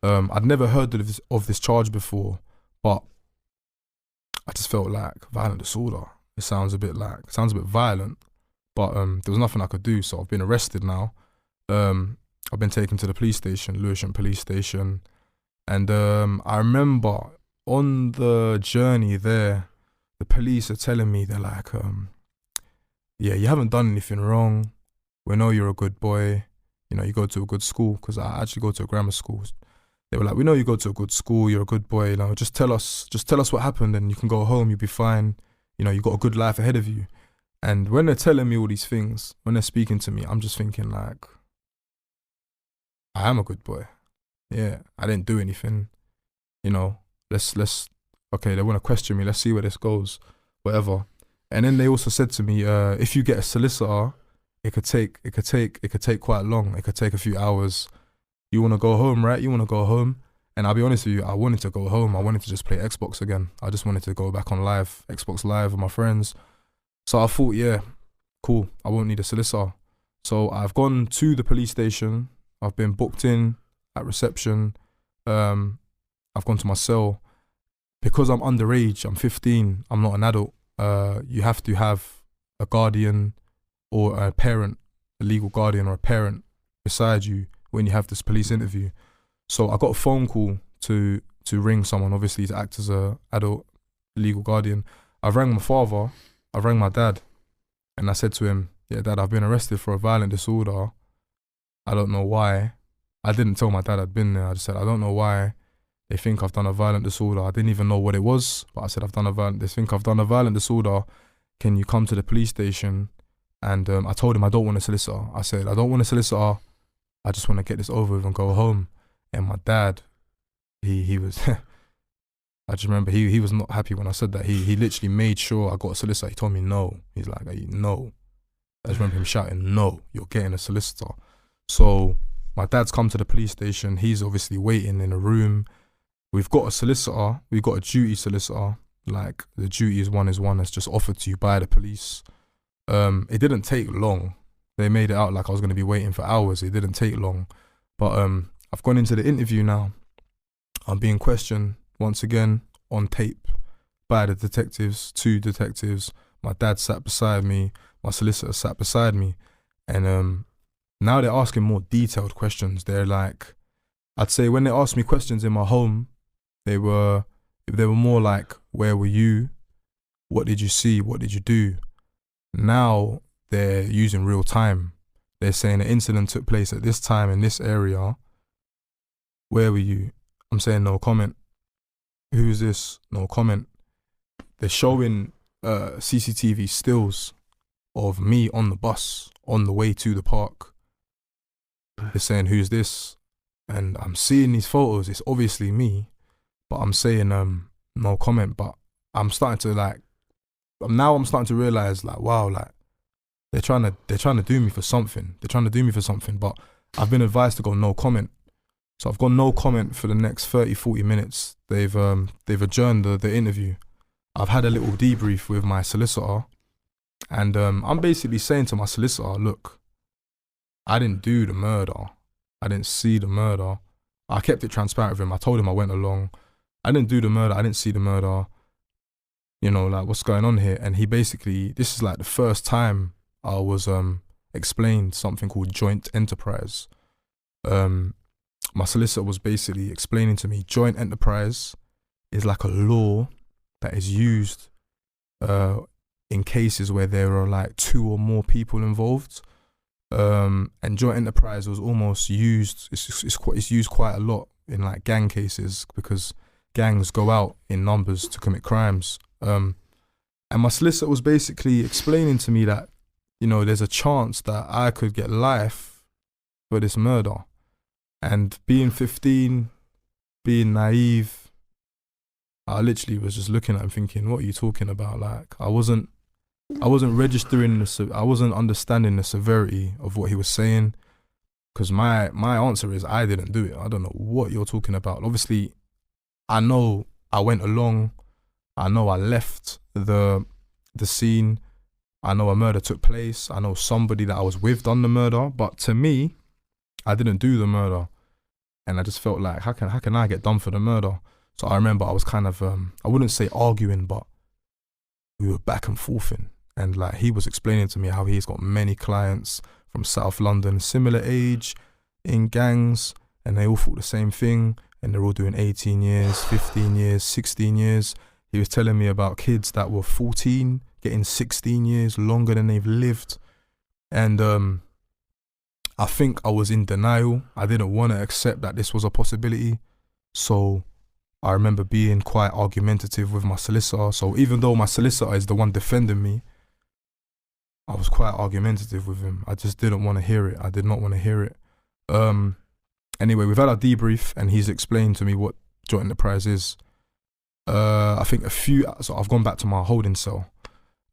I'd never heard of this charge before, but I just felt like violent disorder. It sounds a bit violent, but there was nothing I could do. So I've been arrested now. I've been taken to the police station, Lewisham Police Station. And I remember on the journey there, the police are telling me, they're like, yeah, you haven't done anything wrong. We know you're a good boy. You know, you go to a good school, because I actually go to a grammar school. They were like, we know you go to a good school, you're a good boy, you know, just tell us what happened and you can go home, you'll be fine. You know, you got a good life ahead of you. And when they're telling me all these things, when they're speaking to me, I'm just thinking like, I am a good boy. Yeah, I didn't do anything. You know, let's okay, they want to question me, let's see where this goes. whatever. And then they also said to me, if you get a solicitor, it could take quite long. It could take a few hours. You want to go home, right? You want to go home. And I'll be honest with you, I wanted to go home. I wanted to just play Xbox again. I just wanted to go back on Xbox Live with my friends. So I thought, yeah, cool, I won't need a solicitor. So I've gone to the police station. I've been booked in at reception. I've gone to my cell. Because I'm underage, I'm 15, I'm not an adult, you have to have a guardian or a parent, a legal guardian or a parent beside you when you have this police interview. So I got a phone call to ring someone, obviously to act as a adult legal guardian. I rang my father, I rang my dad, and I said to him, yeah, Dad, I've been arrested for a violent disorder. I don't know why. I didn't tell my dad I'd been there. I just said, I don't know why they think I've done a violent disorder. I didn't even know what it was, but I said, they think I've done a violent disorder. Can you come to the police station? And I told him I don't want a solicitor. I said, I don't want a solicitor. I just want to get this over with and go home. And my dad, he was, I just remember he was not happy when I said that. He literally made sure I got a solicitor. He told me no. He's like, no. I just remember him shouting, no, you're getting a solicitor. So my dad's come to the police station. He's obviously waiting in a room. We've got a solicitor. We've got a duty solicitor. Like the duty is one that's just offered to you by the police. It didn't take long. They made it out like I was going to be waiting for hours. It didn't take long. But I've gone into the interview now. I'm being questioned once again on tape by the detectives, 2 detectives. My dad sat beside me. My solicitor sat beside me. And now they're asking more detailed questions. They're like, I'd say when they asked me questions in my home, they were more like, where were you? What did you see? What did you do? Now they're using real time. They're saying the incident took place at this time in this area. Where were you? I'm saying no comment. Who's this? No comment. They're showing CCTV stills of me on the bus on the way to the park. They're saying, who's this? And I'm seeing these photos. It's obviously me, but I'm saying no comment. But I'm starting to realize, like, wow, like they're trying to do me for something. But I've been advised to go no comment. So I've got no comment for the next 30-40 minutes. They've adjourned the interview. I've had a little debrief with my solicitor, and I'm basically saying to my solicitor, look, I didn't do the murder. I didn't see the murder. I kept it transparent with him. I told him I went along. I didn't do the murder. I didn't see the murder. You know, like, what's going on here? And he basically, this is like the first time I was explained something called joint enterprise. My solicitor was basically explaining to me joint enterprise is like a law that is used in cases where there are like 2 or more people involved. And joint enterprise was almost used, it's used quite a lot in like gang cases because gangs go out in numbers to commit crimes. And my solicitor was basically explaining to me that, you know, there's a chance that I could get life for this murder. And being 15, being naive, I literally was just looking at him thinking, what are you talking about? Like, I wasn't registering, I wasn't understanding the severity of what he was saying, because my answer is I didn't do it. I don't know what you're talking about. Obviously, I know I went along. I know I left the scene. I know a murder took place. I know somebody that I was with done the murder. But to me, I didn't do the murder. And I just felt like, how can I get done for the murder? So I remember I was kind of, I wouldn't say arguing, but we were back and forthing. And like, he was explaining to me how he's got many clients from South London, similar age, in gangs, and they all thought the same thing. And they're all doing 18 years, 15 years, 16 years. He was telling me about kids that were 14, getting 16 years, longer than they've lived. And I think I was in denial. I didn't want to accept that this was a possibility. So I remember being quite argumentative with my solicitor. So even though my solicitor is the one defending me, I was quite argumentative with him. I just didn't want to hear it. I did not want to hear it. Anyway, we've had our debrief and he's explained to me what joint enterprise is. I think so I've gone back to my holding cell.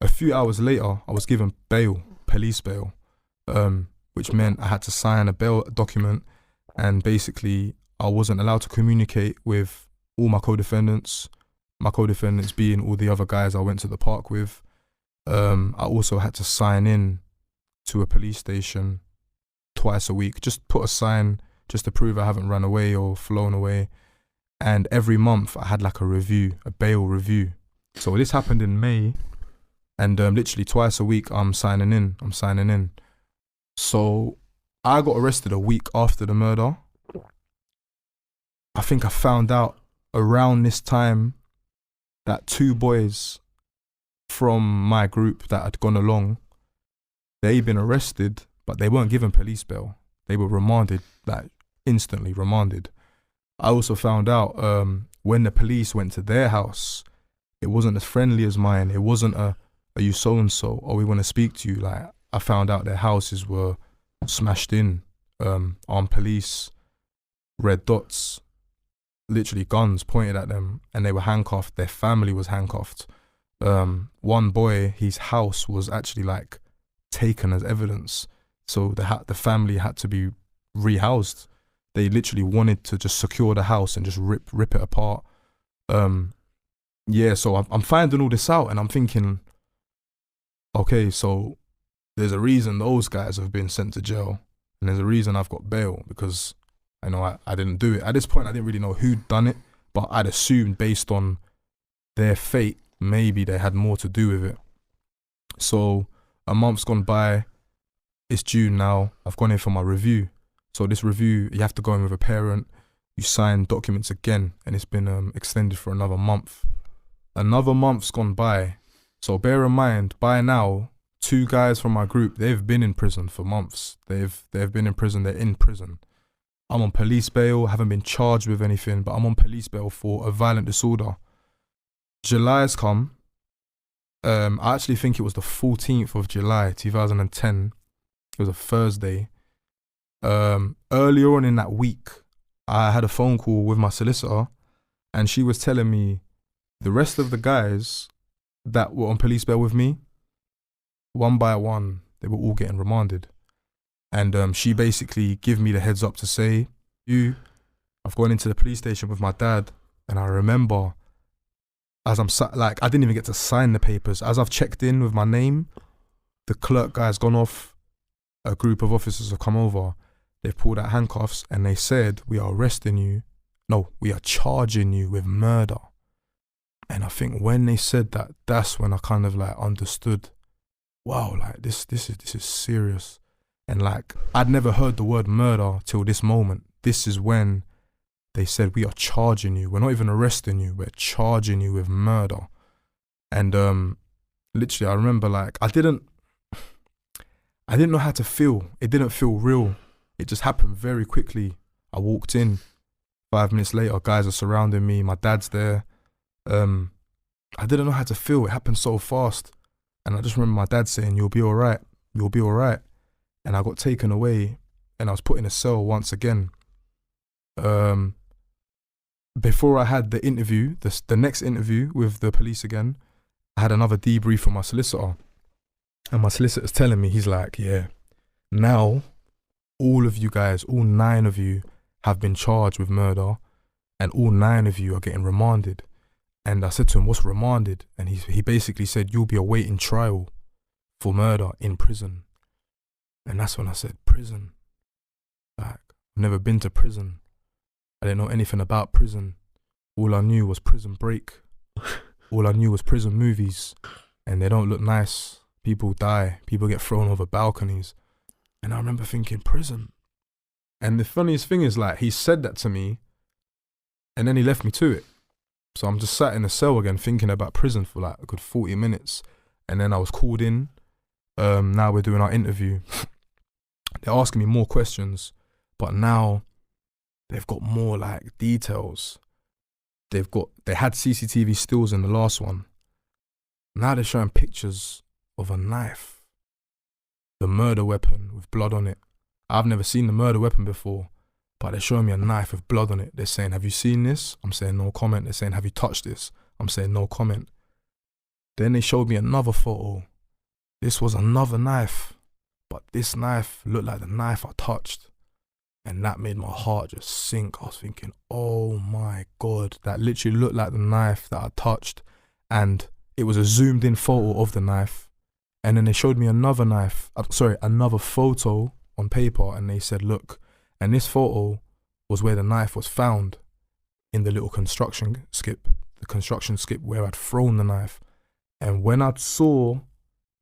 A few hours later, I was given bail, police bail, which meant I had to sign a bail document, and basically I wasn't allowed to communicate with all my co-defendants being all the other guys I went to the park with. I also had to sign in to a police station twice a week, just put a sign just to prove I haven't run away or flown away. And every month I had like a review, a bail review. So this happened in May, and literally twice a week I'm signing in. So I got arrested a week after the murder. I think I found out around this time that 2 boys from my group that had gone along, they'd been arrested, but they weren't given police bail. They were remanded, like instantly remanded. I also found out when the police went to their house, it wasn't as friendly as mine. It wasn't are you so-and-so, or we want to speak to you. Like, I found out their houses were smashed in, armed police, red dots, literally guns pointed at them, and they were handcuffed. Their family was handcuffed. One boy, his house was actually like taken as evidence, so the family had to be rehoused. They literally wanted to just secure the house and just rip it apart. So I'm finding all this out, and I'm thinking, okay, so there's a reason those guys have been sent to jail, and there's a reason I've got bail, because I know I didn't do it. At this point, I didn't really know who'd done it, but I'd assumed based on their fate, maybe they had more to do with it. So a month's gone by. It's June now. I've gone in for my review. So this review, you have to go in with a parent. You sign documents again, and it's been extended for another month. Another month's gone by. So bear in mind, by now, 2 guys from my group, they've been in prison for months. They've been in prison. They're in prison. I'm on police bail, haven't been charged with anything, but I'm on police bail for a violent disorder. July's come. I actually think it was the 14th of July, 2010. It was a Thursday. Earlier on in that week, I had a phone call with my solicitor, and she was telling me the rest of the guys that were on police bail with me, one by one, they were all getting remanded. And she basically gave me the heads up to say, I've gone into the police station with my dad, and I remember as I didn't even get to sign the papers. As I've checked in with my name, the clerk guy's gone off, a group of officers have come over, they've pulled out handcuffs, and they said, we are charging you with murder. And I think when they said that, that's when I kind of like understood, wow, like this is serious. And like, I'd never heard the word murder till this moment. This is when they said, we are charging you. We're not even arresting you. We're charging you with murder. And literally, I remember like, I didn't know how to feel. It didn't feel real. It just happened very quickly. I walked in. 5 minutes later, guys are surrounding me. My dad's there. I didn't know how to feel. It happened so fast. And I just remember my dad saying, you'll be all right. You'll be all right. And I got taken away, and I was put in a cell once again. Before I had the interview, the next interview with the police again, I had another debrief from my solicitor. And my solicitor's telling me, he's like, yeah, now all of you guys, all 9 of you have been charged with murder, and all 9 of you are getting remanded. And I said to him, what's remanded? And he basically said, you'll be awaiting trial for murder in prison. And that's when I said, prison? Like, I've never been to prison. I didn't know anything about prison. All I knew was Prison Break. All I knew was prison movies. And they don't look nice. People die. People get thrown over balconies. And I remember thinking, prison? And the funniest thing is, like, he said that to me, and then he left me to it. So I'm just sat in the cell again thinking about prison for like a good 40 minutes. And then I was called in. Now we're doing our interview. They're asking me more questions, but now they've got more like details. They had CCTV stills in the last one. Now they're showing pictures of a knife, the murder weapon with blood on it. I've never seen the murder weapon before, but they're showing me a knife with blood on it. They're saying, have you seen this? I'm saying no comment. They're saying, have you touched this? I'm saying no comment. Then they showed me another photo. This was another knife, but this knife looked like the knife I touched. And that made my heart just sink. I was thinking, oh my God, that literally looked like the knife that I touched. And it was a zoomed in photo of the knife. And then they showed me another another photo on paper, and they said, look, and this photo was where the knife was found, in the little construction skip where I'd thrown the knife. And when I saw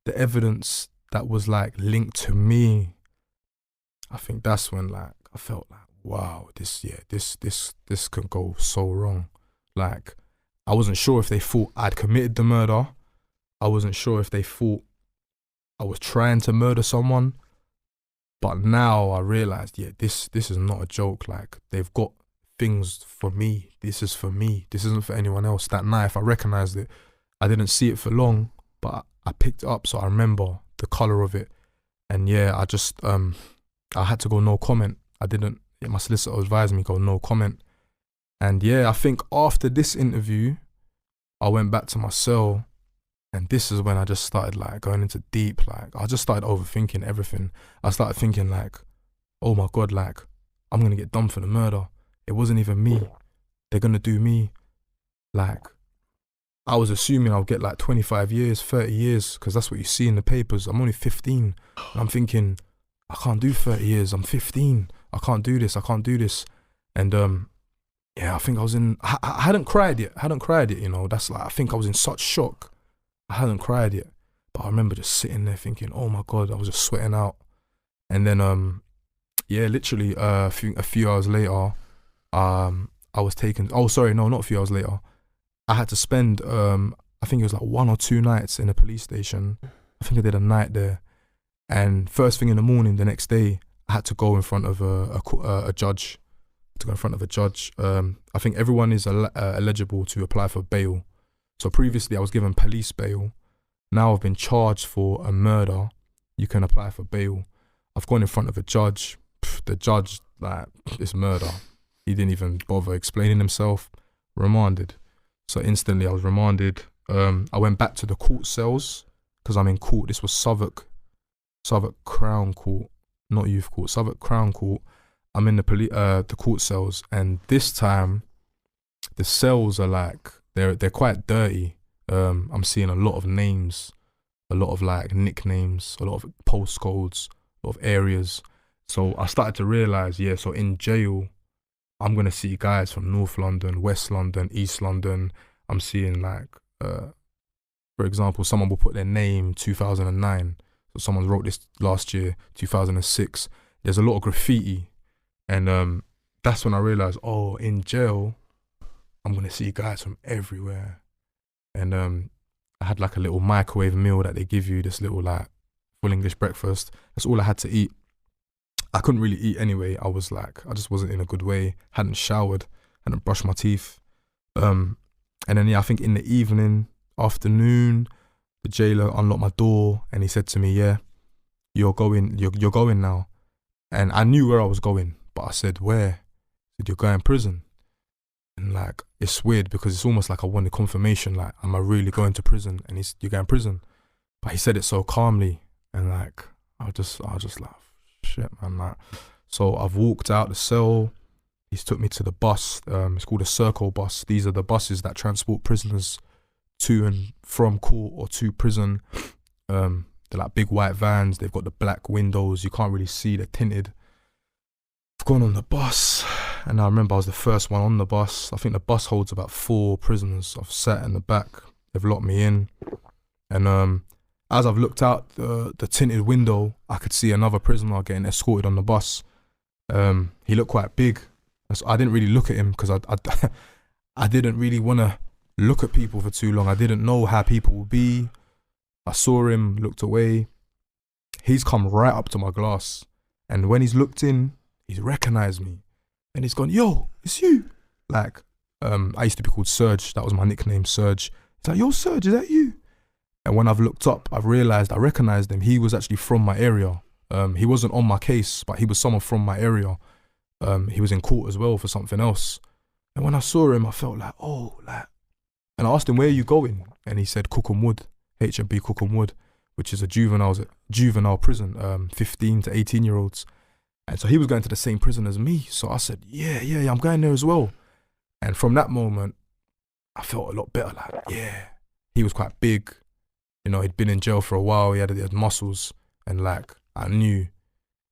the evidence that was like linked to me, I think that's when like I felt like, wow, this could go so wrong. Like, I wasn't sure if they thought I'd committed the murder. I wasn't sure if they thought I was trying to murder someone. But now I realized, this is not a joke. Like, they've got things for me. This is for me. This isn't for anyone else. That knife, I recognized it. I didn't see it for long, but I picked it up, so I remember the color of it. And I just, I had to go no comment. My solicitor advised me go no comment. And I think after this interview, I went back to my cell, and this is when I just started like going into deep, like I just started overthinking everything. I started thinking like, oh my God, like I'm gonna get done for the murder. It wasn't even me. They're gonna do me. Like, I was assuming I'll get like 25 years, 30 years, because that's what you see in the papers. I'm only 15. And I'm thinking, I can't do 30 years. I'm 15. I can't do this. And I think I was I hadn't cried yet. You know, that's like, I think I was in such shock. I hadn't cried yet. But I remember just sitting there thinking, oh my God, I was just sweating out. And then, literally a few hours later, I was taken, not a few hours later. I had to spend, I think it was like 1 or 2 nights in a police station. I think I did a night there. And first thing in the morning, the next day, I had to go in front of a judge. I think everyone is eligible to apply for bail. So previously I was given police bail. Now I've been charged for a murder. You can apply for bail. I've gone in front of a judge. The judge, like, it's murder. He didn't even bother explaining himself. Remanded. So instantly I was remanded. I went back to the court cells because I'm in court. This was Southwark Crown Court, not Youth Court, Southwark Crown Court. I'm in the court cells, and this time the cells are like, they're quite dirty. I'm seeing a lot of names, a lot of like nicknames, a lot of postcodes, a lot of areas. So I started to realize, so in jail, I'm going to see guys from North London, West London, East London. I'm seeing like, for example, someone will put their name 2009. So someone wrote this last year, 2006. There's a lot of graffiti. And that's when I realized, in jail, I'm going to see guys from everywhere. And I had like a little microwave meal that they give you, this little like full English breakfast. That's all I had to eat. I couldn't really eat anyway. I just wasn't in a good way. Hadn't showered, hadn't brushed my teeth. And then I think in the afternoon, the jailer unlocked my door and he said to me, you're going now. And I knew where I was going, but I said, where? He said, you're going to prison. And like, it's weird because it's almost like I wanted confirmation, like, am I really going to prison? And you're going to prison. But he said it so calmly, and like, I just like, shit, man. Like, so I've walked out the cell. He's took me to the bus. It's called a Circle bus. These are the buses that transport prisoners to and from court or to prison. They're like big white vans. They've got the black windows. You can't really see. They're tinted. I've gone on the bus, and I remember I was the first one on the bus. I think the bus holds about 4 prisoners. I've sat in the back. They've locked me in, and as I've looked out the tinted window, I could see another prisoner getting escorted on the bus. He looked quite big. So I didn't really look at him because I didn't really want to look at people for too long. I didn't know how people would be. I saw him, looked away. He's come right up to my glass, and when he's looked in, he's recognized me, and he's gone, yo, it's you. Like, I used to be called Serge. That was my nickname, Serge. He's like, yo, Serge, is that you? And when I've looked up, I've realized I recognized him. He was actually from my area. He wasn't on my case, but he was someone from my area. He was in court as well for something else. And when I saw him, I felt like, oh, like, and I asked him, where are you going? And he said, Cookham Wood, HMP Cookham Wood, which is a juvenile prison, 15 to 18-year-olds. And so he was going to the same prison as me. So I said, yeah, I'm going there as well. And from that moment, I felt a lot better. Like, yeah, he was quite big. You know, he'd been in jail for a while. He had muscles. And like, I knew,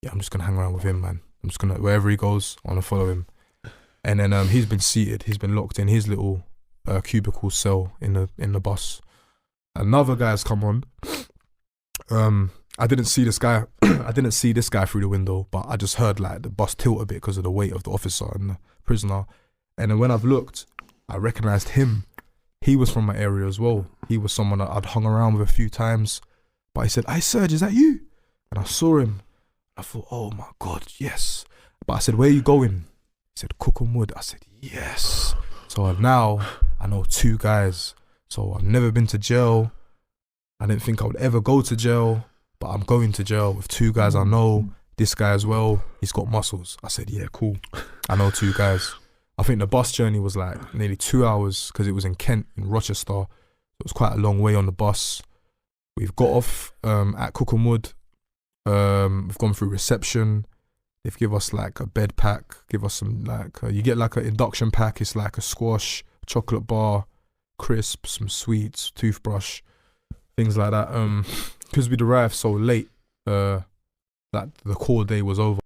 yeah, I'm just going to hang around with him, man. I'm just going to, wherever he goes, I want to follow him. And then he's been seated. He's been locked in his little cubicle cell in the bus. Another guy's come on. I didn't see this guy. I didn't see this guy through the window, but I just heard like the bus tilt a bit because of the weight of the officer and the prisoner. And then when I've looked, I recognised him. He was from my area as well. He was someone that I'd hung around with a few times. But he said, "Hey Serge, is that you?" And I saw him. I thought, oh my God, yes. But I said, "Where are you going?" He said, "Cookham Wood." I said, yes. So now I know 2 guys. So I've never been to jail. I didn't think I would ever go to jail, but I'm going to jail with 2 guys I know. This guy as well, he's got muscles. I said, yeah, cool. I know 2 guys. I think the bus journey was like nearly 2 hours because it was in Kent, in Rochester. It was quite a long way on the bus. We've got off at Cookham Wood. We've gone through reception. They've give us like a bed pack, give us some like, you get like an induction pack. It's like a squash, chocolate bar, crisps, some sweets, toothbrush, things like that. Because we'd arrived so late, that the core day was over.